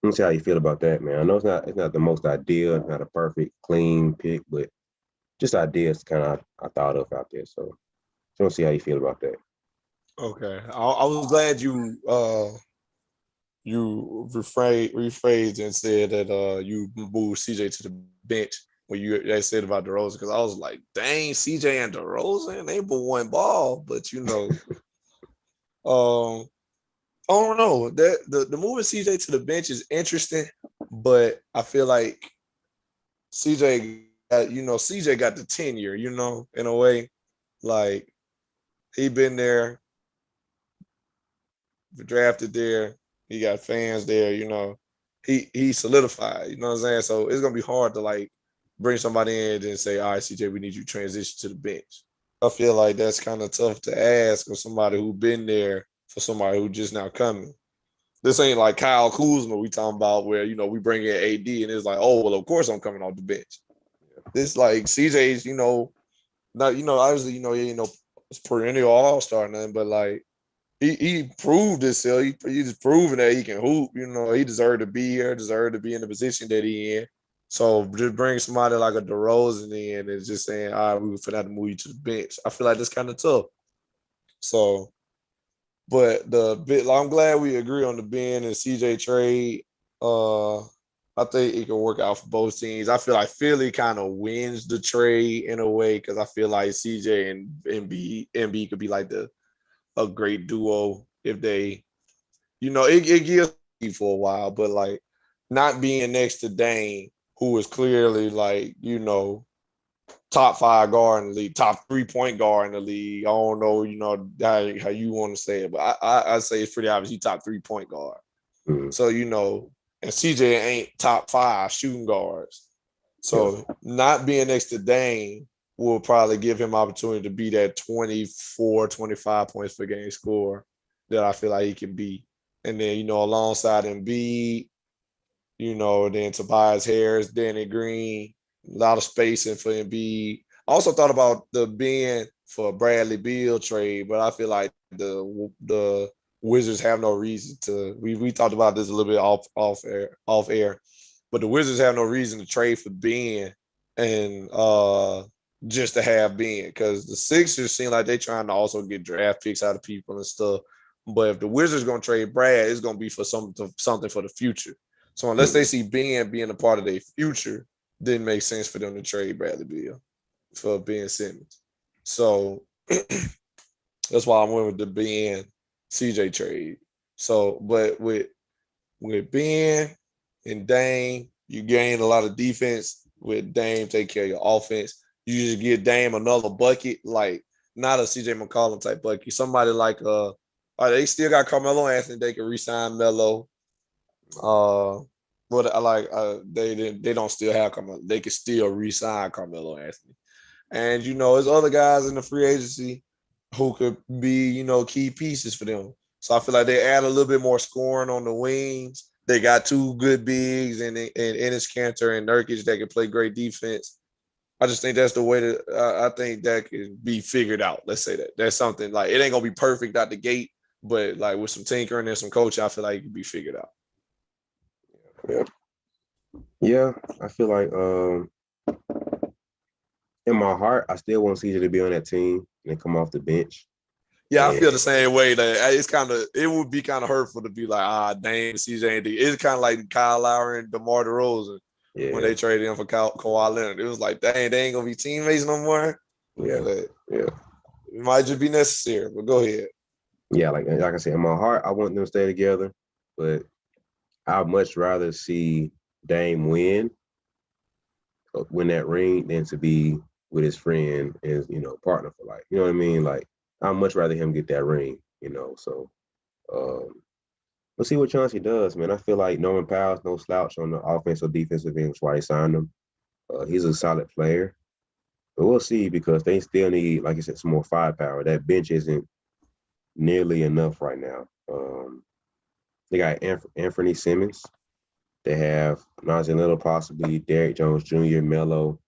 let me see how you feel about that, man. I know it's not the most ideal, it's not a perfect, clean pick, but just ideas kind of I thought of out there. So just want to see how you feel about that. Okay. I was glad you rephrased and said that you moved CJ to the bench when they said about DeRozan because I was like, dang, CJ and DeRozan, they but one ball, but I don't know. That the moving CJ to the bench is interesting, but I feel like CJ got the tenure, in a way. Like he been there, drafted there, he got fans there, he solidified. You know what I'm saying? So it's gonna be hard to like bring somebody in and say, all right, CJ, we need you to transition to the bench. I feel like that's kind of tough to ask of somebody who's been there for somebody who just now coming. This ain't like Kyle Kuzma we talking about where, we bring in AD and it's like, oh, well, of course I'm coming off the bench. This like CJ's, not, obviously, he ain't no perennial all-star, nothing, but like he proved himself. He just proven that he can hoop. He deserved to be here, deserved to be in the position that he in. So just bring somebody like a DeRozan in and just saying, all right, we were finna have to move you to the bench. I feel like that's kind of tough. So, but I'm glad we agree on the Ben and CJ trade. I think it can work out for both teams. I feel like Philly kind of wins the trade in a way because I feel like CJ and MB could be like a great duo if they, it gives for a while, but like not being next to Dame, who is clearly like, top 5 guard in the league, top 3-point guard in the league. I don't know, how you want to say it, but I say it's pretty obvious he's top 3-point guard. Mm-hmm. So, and CJ ain't top 5 shooting guards. So not being next to Dame will probably give him opportunity to be that 24, 25 points per game scorer that I feel like he can be. And then, alongside Embiid, then Tobias Harris, Danny Green, a lot of spacing for Embiid. I also thought about the Ben for Bradley Beal trade, but I feel like the Wizards have no reason to. We talked about this a little bit off air, but the Wizards have no reason to trade for Ben and just to have Ben, because the Sixers seem like they're trying to also get draft picks out of people and stuff. But if the Wizards gonna trade Brad, it's gonna be for something for the future. So unless they see Ben being a part of their future, didn't make sense for them to trade Bradley Beal for Ben Simmons. So that's why I went with the Ben CJ trade. So, but with Ben and Dame, you gain a lot of defense. With Dame, take care of your offense. You just give Dame another bucket, like not a CJ McCollum type bucket. Somebody like they still got Carmelo Anthony. They can re-sign Melo. But I like they don't still have Carmelo. They can still re-sign Carmelo Anthony. And there's other guys in the free agency who could be, key pieces for them. So I feel like they add a little bit more scoring on the wings. They got 2 good bigs and Enes Kanter and Nurkic that can play great defense. I just think that's the way that I think that can be figured out. Let's say that. That's something like it ain't gonna be perfect out the gate, but like with some tinkering and some coaching, I feel like it can be figured out. Yeah, I feel like in my heart, I still want CJ to be on that team and come off the bench. Yeah, I feel the same way. That it would be kind of hurtful to be like, dang, CJ ain't. It's kind of like Kyle Lowry and DeMar DeRozan when they traded him for Kawhi Leonard. It was like, dang, they ain't gonna be teammates no more. Yeah, but it might just be necessary. But go ahead. Yeah, like I said, in my heart, I want them to stay together, but I'd much rather see Dame win that ring than to be with his friend as partner for life. You know what I mean? Like I'd much rather him get that ring. So we'll see what Chauncey does, man. I feel like Norman Powell's no slouch on the offensive defensive end. That's why they signed him. He's a solid player, but we'll see because they still need, like I said, some more firepower. That bench isn't nearly enough right now. They got Anthony Simmons. They have Nazi Little, possibly Derrick Jones Jr., Melo,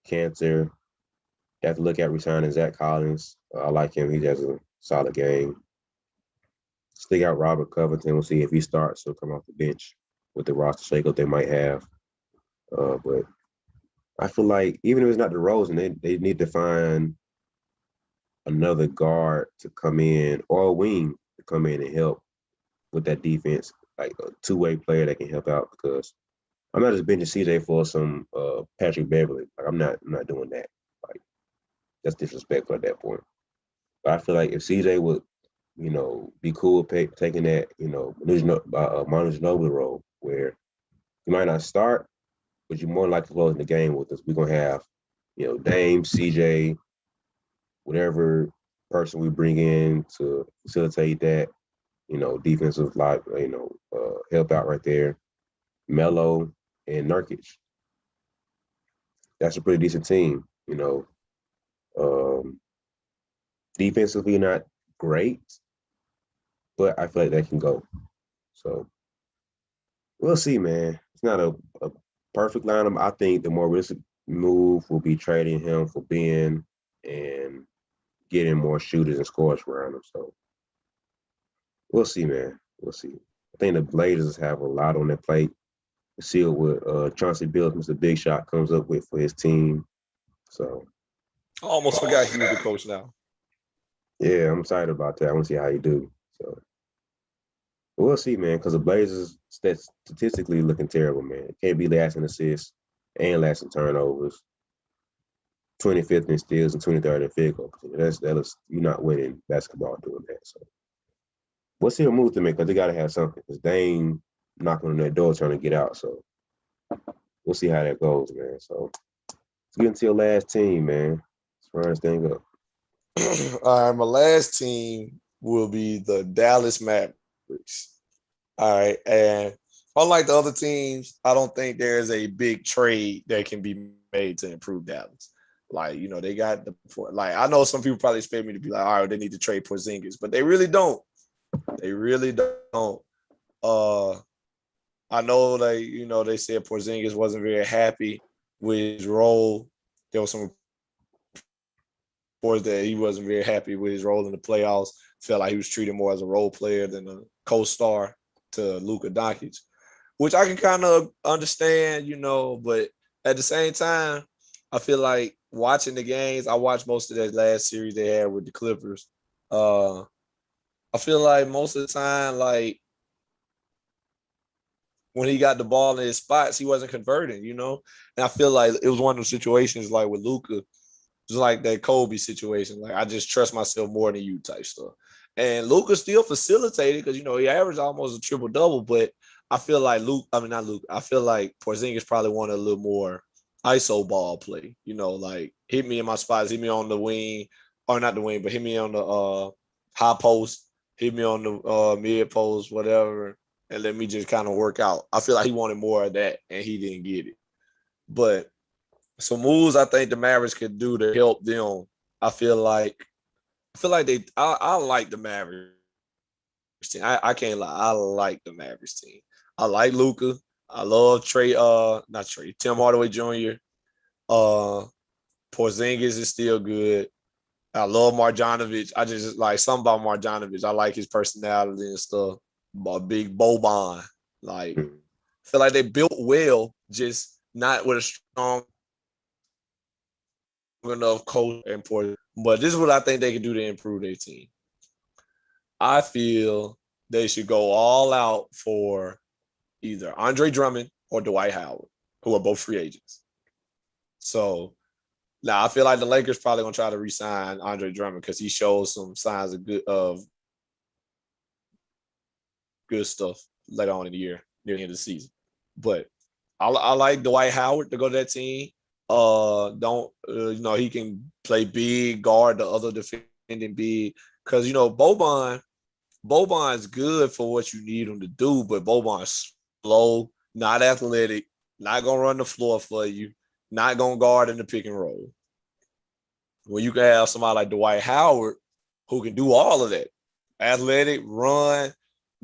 Cancer. You have to look at resigning Zach Collins. I like him. He has a solid game. Still got Robert Covington. We'll see if he starts or come off the bench with the roster shakeup they might have. But I feel like even if it's not DeRozan, they need to find another guard to come in or a wing to come in and help with that defense, like a two-way player that can help out, because I'm not just benching CJ for some Patrick Beverly. Like I'm not doing that. Like that's disrespectful at that point. But I feel like if CJ would, be cool with taking that, Manu Ginobili role where you might not start, but you're more likely closing the game with us. We're gonna have, Dame, CJ, whatever person we bring in to facilitate that, defensive help out right there. Melo, and Nurkic. That's a pretty decent team, you know. Defensively, not great, but I feel like they can go. So we'll see, man. It's not a perfect lineup. I think the more realistic move will be trading him for Ben and getting more shooters and scorers around him. So we'll see, man. We'll see. I think the Blazers have a lot on their plate. We'll see what Chauncey Billups, Mr. Big Shot, comes up with for his team. So I almost forgot he was the coach now. yeah, I'm excited about that. I want to see how he do. So we'll see, man, because the Blazers statistically looking terrible, man. Can't be last in assists and last in turnovers. 25th in steals and 23rd in field goal. You're not winning basketball doing that. So we'll see a move to make because they got to have something. Because Dame knocking on their door trying to get out. So we'll see how that goes, man. So let's get into your last team, man. As far as things go. All right, my last team will be the Dallas Mavericks. All right, and unlike the other teams, I don't think there's a big trade that can be made to improve Dallas. Like, you know, they got I know some people probably expect me to be like, all right, they need to trade Porzingis, but they really don't. They really don't. I know they said Porzingis wasn't very happy with his role. There was some reports that he wasn't very happy with his role in the playoffs. Felt like he was treated more as a role player than a co-star to Luka Doncic, which I can kind of understand, but at the same time, I feel like watching the games, I watched most of that last series they had with the Clippers. I feel like most of the time, like when he got the ball in his spots, he wasn't converting, And I feel like it was one of those situations like with Luka, just like that Kobe situation. Like, I just trust myself more than you type stuff. And Luka still facilitated because, he averaged almost a triple-double, but I feel like I feel like Porzingis probably wanted a little more ISO ball play, like hit me in my spots, hit me on the wing, or not the wing, but hit me on the high post, hit me on the mid post, whatever, and let me just kind of work out. I feel like he wanted more of that, and he didn't get it. But some moves I think the Mavericks could do to help them. I feel like I like the Mavericks team. I can't lie. I like the Mavericks team. I like Luka. I love Tim Hardaway Jr. Porzingis is still good. I love Marjanovic. I just like something about Marjanovic. I like his personality and stuff. A big Boban. Like, feel like they built well, just not with a strong enough coach and Porzingis. But this is what I think they can do to improve their team. I feel they should go all out for either Andre Drummond or Dwight Howard, who are both free agents. So now I feel like the Lakers probably gonna try to re-sign Andre Drummond because he shows some signs of good stuff later on in the year, near the end of the season. But I like Dwight Howard to go to that team. He can play big, guard the other defending big. Because, Boban is good for what you need him to do, but Boban is slow, not athletic, not going to run the floor for you, not going to guard in the pick and roll. When you can have somebody like Dwight Howard who can do all of that. Athletic, run,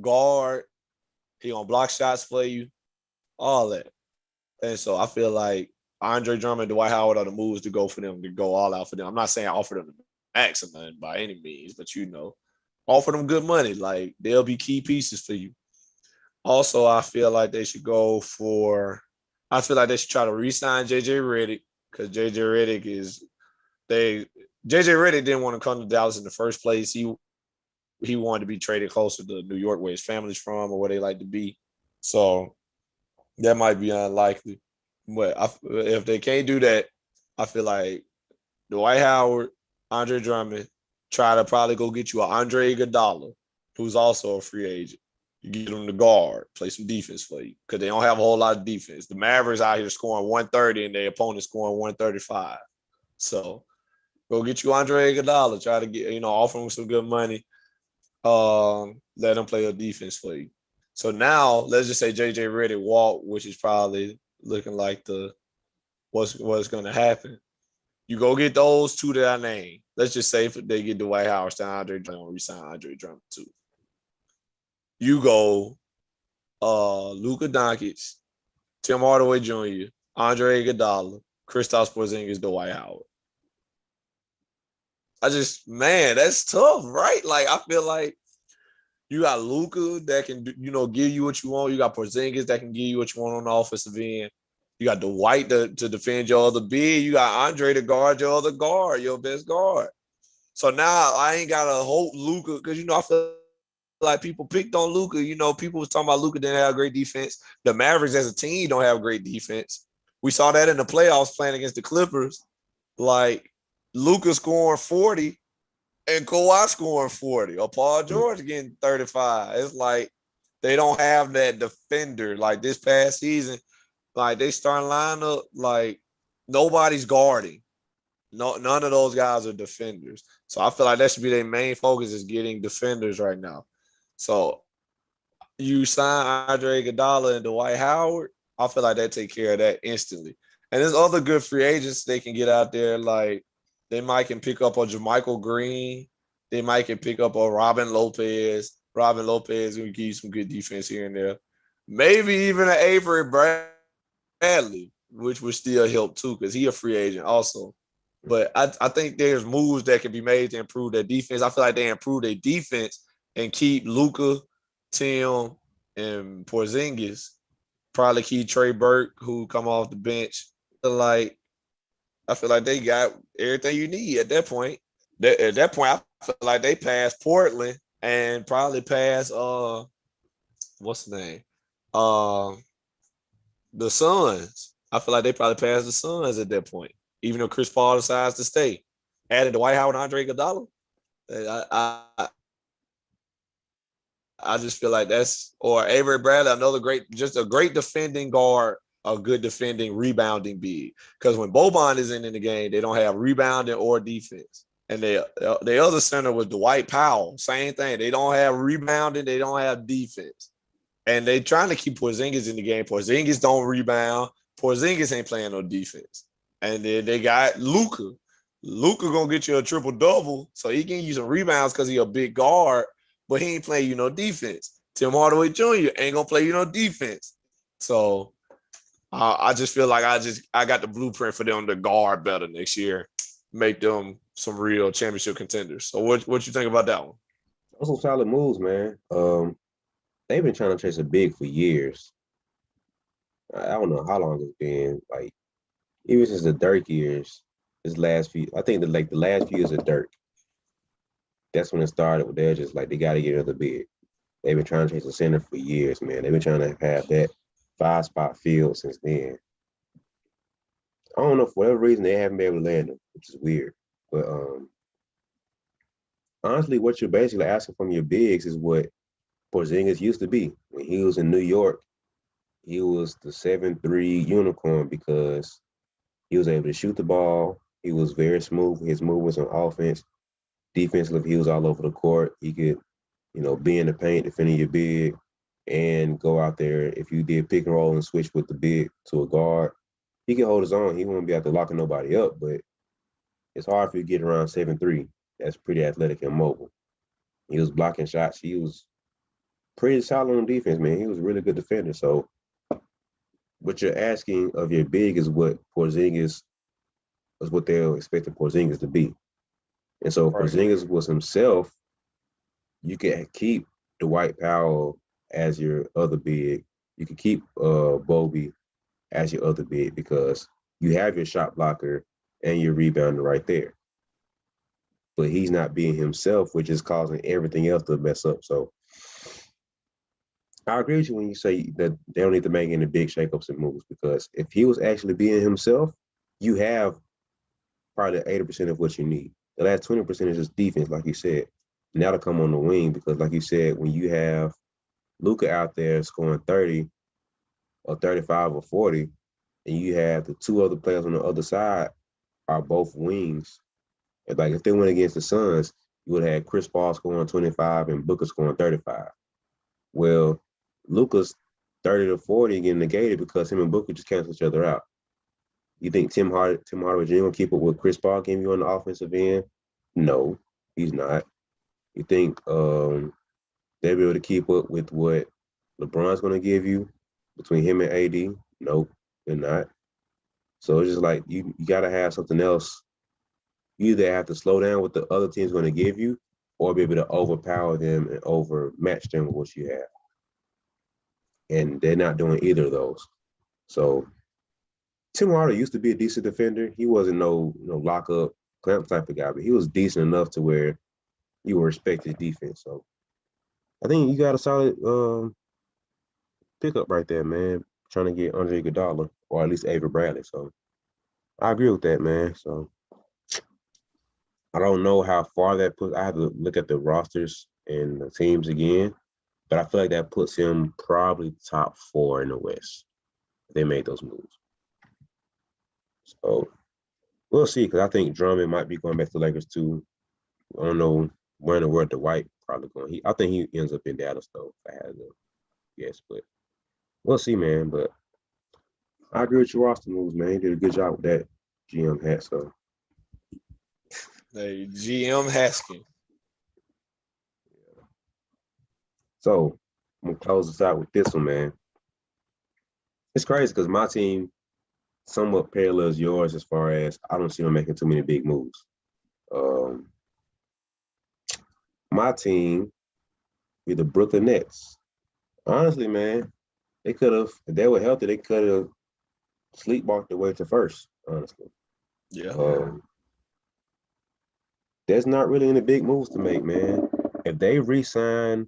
guard, he going to block shots for you, all that. And so I feel like Andre Drummond, Dwight Howard are the moves to go for them, to go all out for them. I'm not saying offer them the max or nothing by any means, but offer them good money. Like, they'll be key pieces for you. Also, I feel like they should try to re-sign JJ Redick because JJ Redick didn't want to come to Dallas in the first place. He wanted to be traded closer to New York, where his family's from or where they like to be. So that might be unlikely. But if they can't do that, I feel like Dwight Howard, Andre Drummond, try to probably go get you an Andre Iguodala, who's also a free agent. You get him to guard, play some defense for you because they don't have a whole lot of defense. The Mavericks out here scoring 130 and their opponent scoring 135. So go get you Andre Iguodala. Try to get, offer him some good money. Let him play a defense for you. So now let's just say JJ Redick walk, which is probably looking like what's going to happen. You go get those two that I named. Let's just say if they get Dwight Howard, Andre Drummond, resign Andre Drummond too. You go Luka Doncic, Tim Hardaway Jr., Andre Iguodala, Kristaps Porzingis, Dwight Howard. That's tough, right? Like, I feel like you got Luka that can, give you what you want. You got Porzingis that can give you what you want on the offensive end. You got Dwight to defend your other big. You got Andre to guard your other guard, your best guard. So now I ain't got to hope Luka, because, I feel like people picked on Luka. People was talking about Luka didn't have great defense. The Mavericks as a team don't have great defense. We saw that in the playoffs playing against the Clippers. Like, Luka scoring 40 and Kawhi scoring 40 or Paul George getting 35. It's like they don't have that defender. Like, this past season, like, they starting lineup, like, nobody's guarding. No, none of those guys are defenders. So I feel like that should be their main focus, is getting defenders right now. So you sign Andre Iguodala and Dwight Howard, I feel like they take care of that instantly. And there's other good free agents they can get out there. Like, they might can pick up a JaMychal Green. They might can pick up a Robin Lopez. Robin Lopez will give you some good defense here and there. Maybe even an Avery Bradley, which would still help too, because he a free agent also. But I think there's moves that can be made to improve their defense. I feel like they improve their defense and keep Luka, Tim, and Porzingis. Probably keep Trey Burke, who come off the bench. I feel like they got everything you need at that point. At that point, I feel like they passed Portland and probably passed what's the name? The Suns. I feel like they probably passed the Suns at that point, even though Chris Paul decides to stay. Added Dwight Howard and Andre Iguodala. I just feel like or Avery Bradley, just a great defending guard, a good defending, rebounding big. Because when Boban is in the game, they don't have rebounding or defense. And the other center was Dwight Powell. Same thing. They don't have rebounding. They don't have defense. And they trying to keep Porzingis in the game. Porzingis don't rebound. Porzingis ain't playing no defense. And then they got Luka. Luka gonna get you a triple-double, so he can use some rebounds because he a big guard, but he ain't playing you no defense. Tim Hardaway Jr. ain't gonna play you no defense. So I just feel like I got the blueprint for them to guard better next year, make them some real championship contenders. So what you think about that one? Those some solid moves, man. They've been trying to chase a big for years. I don't know how long it's been. Like, even since the Dirk years, I think the last few years of Dirk, that's when it started. They're just like, they got to get another big. They've been trying to chase a center for years, man. They've been trying to have that 5-spot field since then. I don't know, for whatever reason, they haven't been able to land them, which is weird. But honestly, what you're basically asking from your bigs is what Porzingis used to be. When he was in New York, he was the 7'3" unicorn because he was able to shoot the ball. He was very smooth. His movements on offense. Defensively, he was all over the court. He could, be in the paint, defending your big, and go out there. If you did pick and roll and switch with the big to a guard, he could hold his own. He won't be out there locking nobody up, but it's hard for you to get around 7'3". That's pretty athletic and mobile. He was blocking shots. He was pretty solid on defense, man. He was a really good defender. So what you're asking of your big is what they're expecting Porzingis to be. And so if Porzingis was himself, you could keep Dwight Powell as your other big. You could keep Bobby as your other big because you have your shot blocker and your rebounder right there. But he's not being himself, which is causing everything else to mess up. So I agree with you when you say that they don't need to make any big shakeups and moves, because if he was actually being himself, you have probably 80% of what you need. The last 20% is just defense, like you said. And that'll come on the wing because, like you said, when you have Luka out there scoring 30 or 35 or 40, and you have the two other players on the other side are both wings. Like, if they went against the Suns, you would have had Chris Paul scoring 25 and Booker scoring 35. Well, Luka's 30 to 40 getting negated because him and Booker just cancel each other out. You think Tim Hardaway Jr. gonna keep up with Chris Paul giving you on the offensive end? No, he's not. You think they'll be able to keep up with what LeBron's gonna give you between him and AD? Nope, they're not. So it's just like you gotta have something else. You either have to slow down what the other team's gonna give you, or be able to overpower them and overmatch them with what you have. And they're not doing either of those. So Tim Hardaway used to be a decent defender. He wasn't no lock up clamp type of guy, but he was decent enough to where you would respect his defense. So I think you got a solid pickup right there, man. Trying to get Andre Iguodala or at least Avery Bradley. So I agree with that, man. So I don't know how far that puts. I have to look at the rosters and the teams again, but I feel like that puts him probably top 4 in the West. If they made those moves. So we'll see, because I think Drummond might be going back to the Lakers too. I don't know where in the world Dwight probably going. I think he ends up in Dallas though, if I had to guess. But we'll see, man. But I agree with your roster moves, man. You did a good job with that GM hat. So Hey, GM Haskin. So I'm gonna close this out with this one, man. It's crazy because my team somewhat parallels yours as far as I don't see them making too many big moves. My team be the Brooklyn Nets. Honestly, man, they could have, if they were healthy, they could have sleepwalked their way to first, honestly. Yeah. There's not really any big moves to make, man. If they re-sign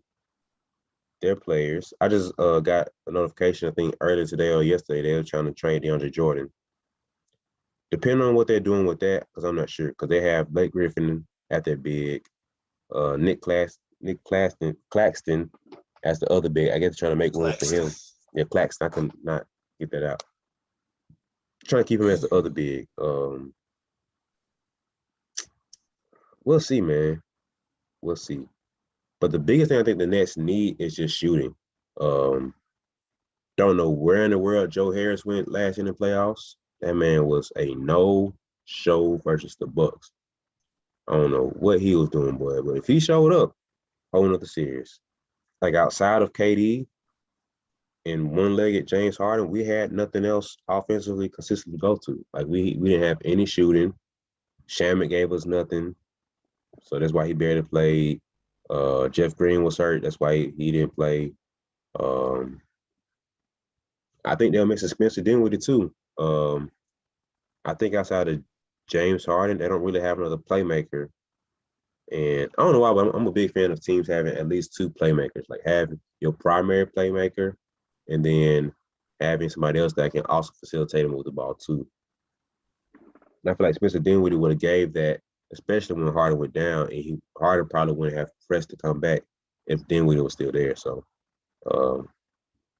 their players, I just got a notification, I think earlier today or yesterday, they were trying to trade DeAndre Jordan. Depending on what they're doing with that, because I'm not sure, because they have Blake Griffin at their big, Nick Claxton as the other big. I guess trying to make room for him. Yeah, Claxton. I can not get that out. Trying to keep him as the other big. We'll see, man. We'll see. But the biggest thing I think the Nets need is just shooting. Don't know where in the world Joe Harris went last year in the playoffs. That man was a no-show versus the Bucks. I don't know what he was doing, boy, but if he showed up, whole nother series. Like outside of KD and one-legged James Harden, we had nothing else offensively consistently to go to. Like we didn't have any shooting. Shamet gave us nothing, so that's why he barely played. Jeff Green was hurt, that's why he didn't play. I think they'll miss Spencer Dinwiddie too. I think outside of James Harden, they don't really have another playmaker. And I don't know why, but I'm a big fan of teams having at least 2 playmakers, like having your primary playmaker and then having somebody else that can also facilitate him with the ball too. And I feel like Spencer Dinwiddie would have gave that, especially when Harden went down, and Harden probably wouldn't have pressed to come back if Dinwiddie was still there. So I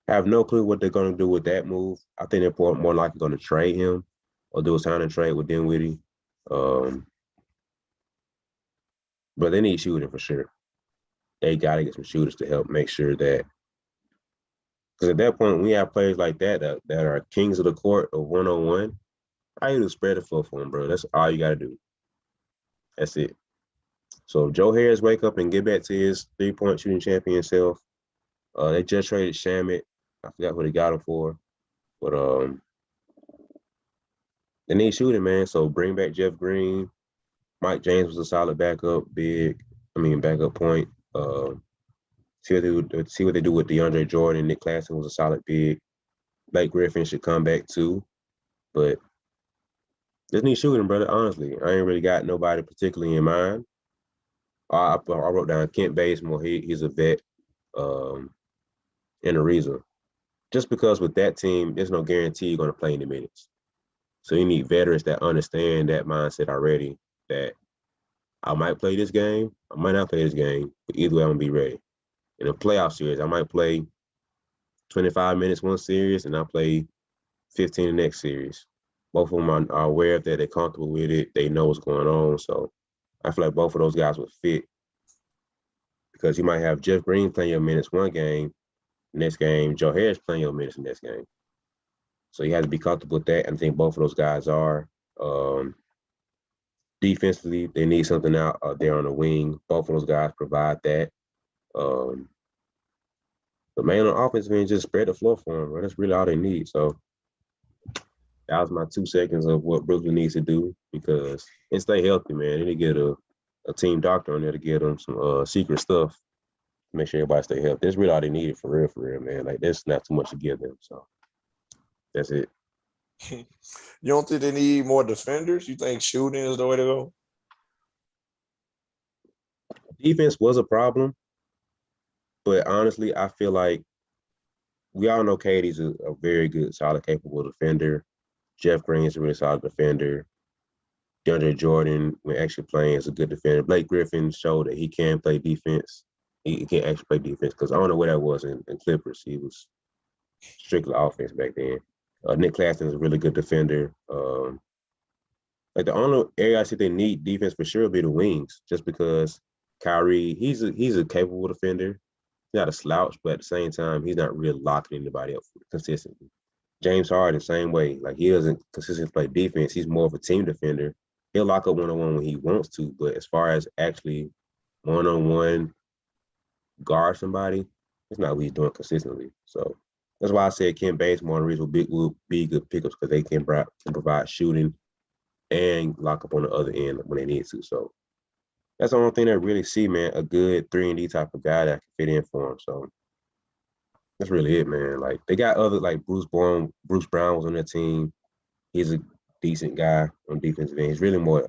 have no clue what they're going to do with that move. I think they're more likely going to trade him or do a sign and trade with Dinwiddie. But they need shooting for sure. They got to get some shooters to help make sure that, because at that point, when we have players like that are kings of the court of one-on-one, all you do is spread the floor for them, bro. That's all you got to do. That's it. So if Joe Harris wake up and get back to his three-point shooting champion self, they just traded Shamet. I forgot what they got him for. But they need shooting, man. So bring back Jeff Green. Mike James was a solid backup point. See what they do with DeAndre Jordan. Nick Claxton was a solid big. Blake Griffin should come back too. But just need shooting, brother, honestly. I ain't really got nobody particularly in mind. I wrote down Kent Bazemore. He's a vet. And Ariza. Just because with that team, there's no guarantee you're going to play any minutes. So you need veterans that understand that mindset already, that I might play this game, I might not play this game, but either way, I'm going to be ready. In a playoff series, I might play 25 minutes one series, and I'll play 15 the next series. Both of them are aware of that. They're comfortable with it. They know what's going on. So I feel like both of those guys would fit, because you might have Jeff Green playing your minutes one game, Next game, Joe Harris playing your minutes in next game. So you have to be comfortable with that. And I think both of those guys are. Defensively, they need something out there on the wing. Both of those guys provide that. But man, on offense, man, just spread the floor for them, bro. That's really all they need. So that was my 2 seconds of what Brooklyn needs to do and stay healthy, man. They need to get a team doctor on there to get them some secret stuff. Make sure everybody stay healthy. That's really all they needed for real, man. Like, there's not too much to give them. So that's it. You don't think they need more defenders? You think shooting is the way to go? Defense was a problem, but honestly, I feel like we all know Katie's a very good, solid, capable defender. Jeff Green is a really solid defender. DeAndre Jordan, when actually playing, is a good defender. Blake Griffin showed that he can play defense. He can actually play defense because I don't know where that was in Clippers. He was strictly offense back then. Nick Claxton is a really good defender. Like, the only area I see they need defense for sure would be the wings, just because Kyrie, he's a capable defender. He's not a slouch, but at the same time, he's not really locking anybody up consistently. James Harden, same way. Like, he doesn't consistently play defense. He's more of a team defender. He'll lock up one-on-one when he wants to, but as far as actually one-on-one guard somebody, it's not what he's doing consistently. So that's why I said Ken Bazemore and Reeves will be good pickups because they can provide shooting and lock up on the other end when they need to. So that's the only thing that I really see, man, a good 3-and-D type of guy that can fit in for him. So that's really it, man. Like, they got other, like Bruce Brown was on their team. He's a decent guy on defensive end. He's really more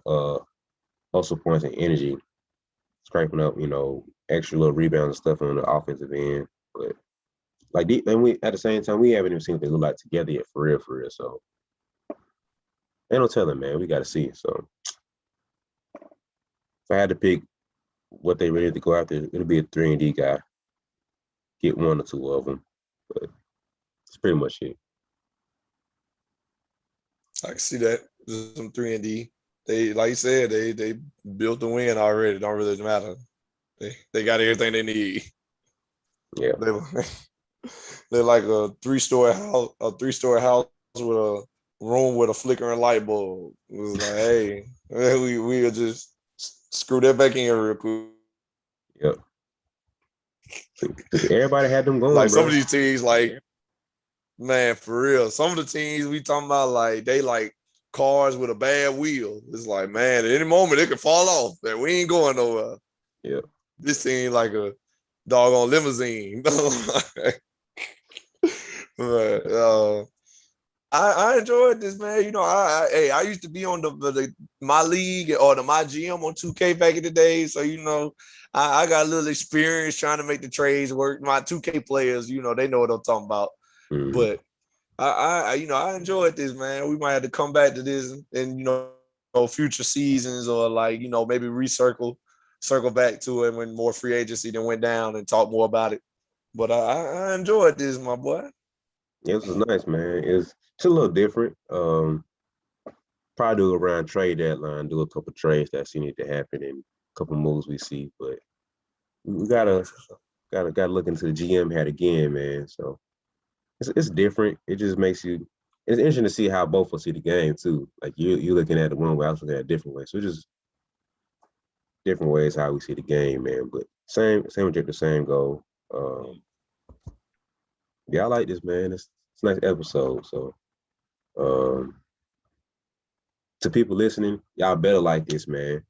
hustle points and energy, scraping up, extra little rebounds and stuff on the offensive end. But like, and we at the same time, we haven't even seen what they look like together yet, for real. So ain't no telling, man. We got to see. So if I had to pick what they really need to go after, it'll be a 3-and-D guy. Get 1 or 2 of them, but it's pretty much it. I can see that. Some 3-and-D. They, like you said, they built the win already. It don't really matter. They got everything they need. Yeah. They're like a 3-story house with a room with a flickering light bulb. It was like, hey, we'll just screw that back in real quick. Yep. Everybody had them going. Like, bro. Some of these teams, like, man, for real. Some of the teams we talking about, like, they like cars with a bad wheel. It's like, man, at any moment it could fall off, and we ain't going nowhere. Yeah. This team like a doggone limousine. But I enjoyed this, man. I used to be on my league or my GM on 2K back in the day, so I got a little experience trying to make the trades work. My 2K players, they know what I'm talking about. Mm-hmm. But I enjoyed this, man. We might have to come back to this in future seasons, or maybe circle back to it when more free agency then went down and talk more about it. But I enjoyed this, my boy. Yeah, this was nice, man. It's a little different. Probably do around trade deadline, do a couple trades that need to happen and a couple moves we see. But we gotta look into the GM hat again, man. So it's different. It just makes you. It's interesting to see how both of us see the game too. Like, you looking at it one way, I was looking at it a different way. So it's just different ways how we see the game, man. But same objective, same goal. Yeah, I like this, man. It's a nice episode. So, to people listening, y'all better like this, man.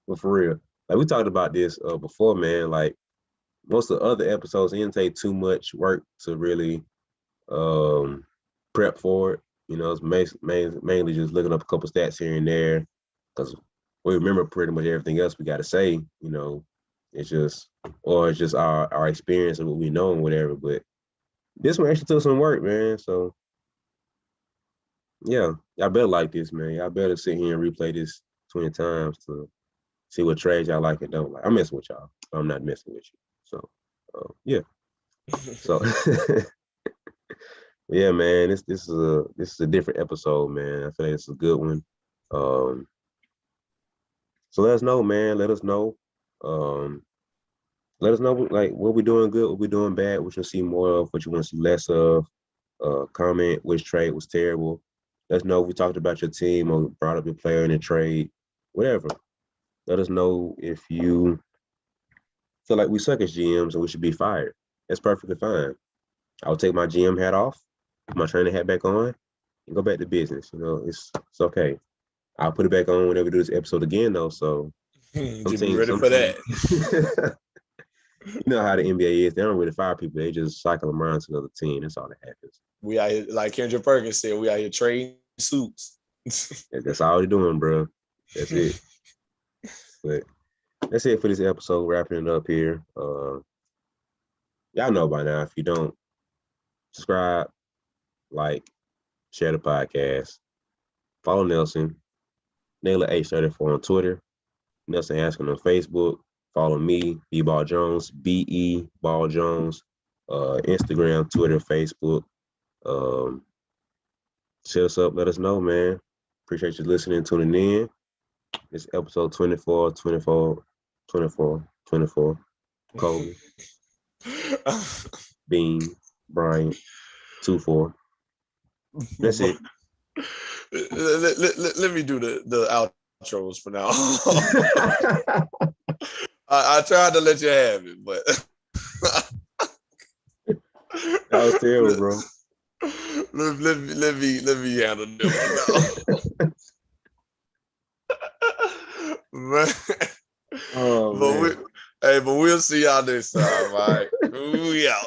But for real, like, we talked about this before, man. Like, most of the other episodes, it didn't take too much work to really prep for it. It's mainly just looking up a couple stats here and there, because we remember pretty much everything else we got to say. It's just our experience and what we know and whatever. But this one actually took some work, man. So yeah, y'all better like this, man. Y'all better sit here and replay this 20 times to see what trades y'all like and don't like. I'm messing with y'all. I'm not messing with you. So yeah. So yeah, man. This is a different episode, man. I feel like it's a good one. So let us know, man. Let us know. Let us know like what we're doing good, what we're doing bad, what you'll see more of, what you want to see less of. Comment which trade was terrible. Let us know if we talked about your team or brought up your player in a trade, whatever. Let us know if you feel like we suck as GMs and we should be fired. That's perfectly fine. I'll take my GM hat off, put my trainer hat back on, and go back to business. You know, it's okay. I'll put it back on whenever we do this episode again, though. So You be ready for that. You know how the NBA is. They don't really fire people. They just cycle them around to another team. That's all that happens. We out here, like Kendrick Perkins said, we out here trading suits. That's all they're doing, bro. That's it. But that's it for this episode. Wrapping it up here. Y'all know by now. If you don't, subscribe, like, share the podcast. Follow Nelson. Naylor H34 on Twitter. Nelson Askin on Facebook. Follow me, BeBall Jones, BE Ball Jones. Instagram, Twitter, Facebook. Shut us up. Let us know, man. Appreciate you listening, tuning in. It's episode 24. Kobe, Bean, Brian, 2-4. That's it. Let me do the outros for now. I tried to let you have it, but that was terrible, bro. Let me handle it now. Oh, but we'll see y'all next time. All right, we out.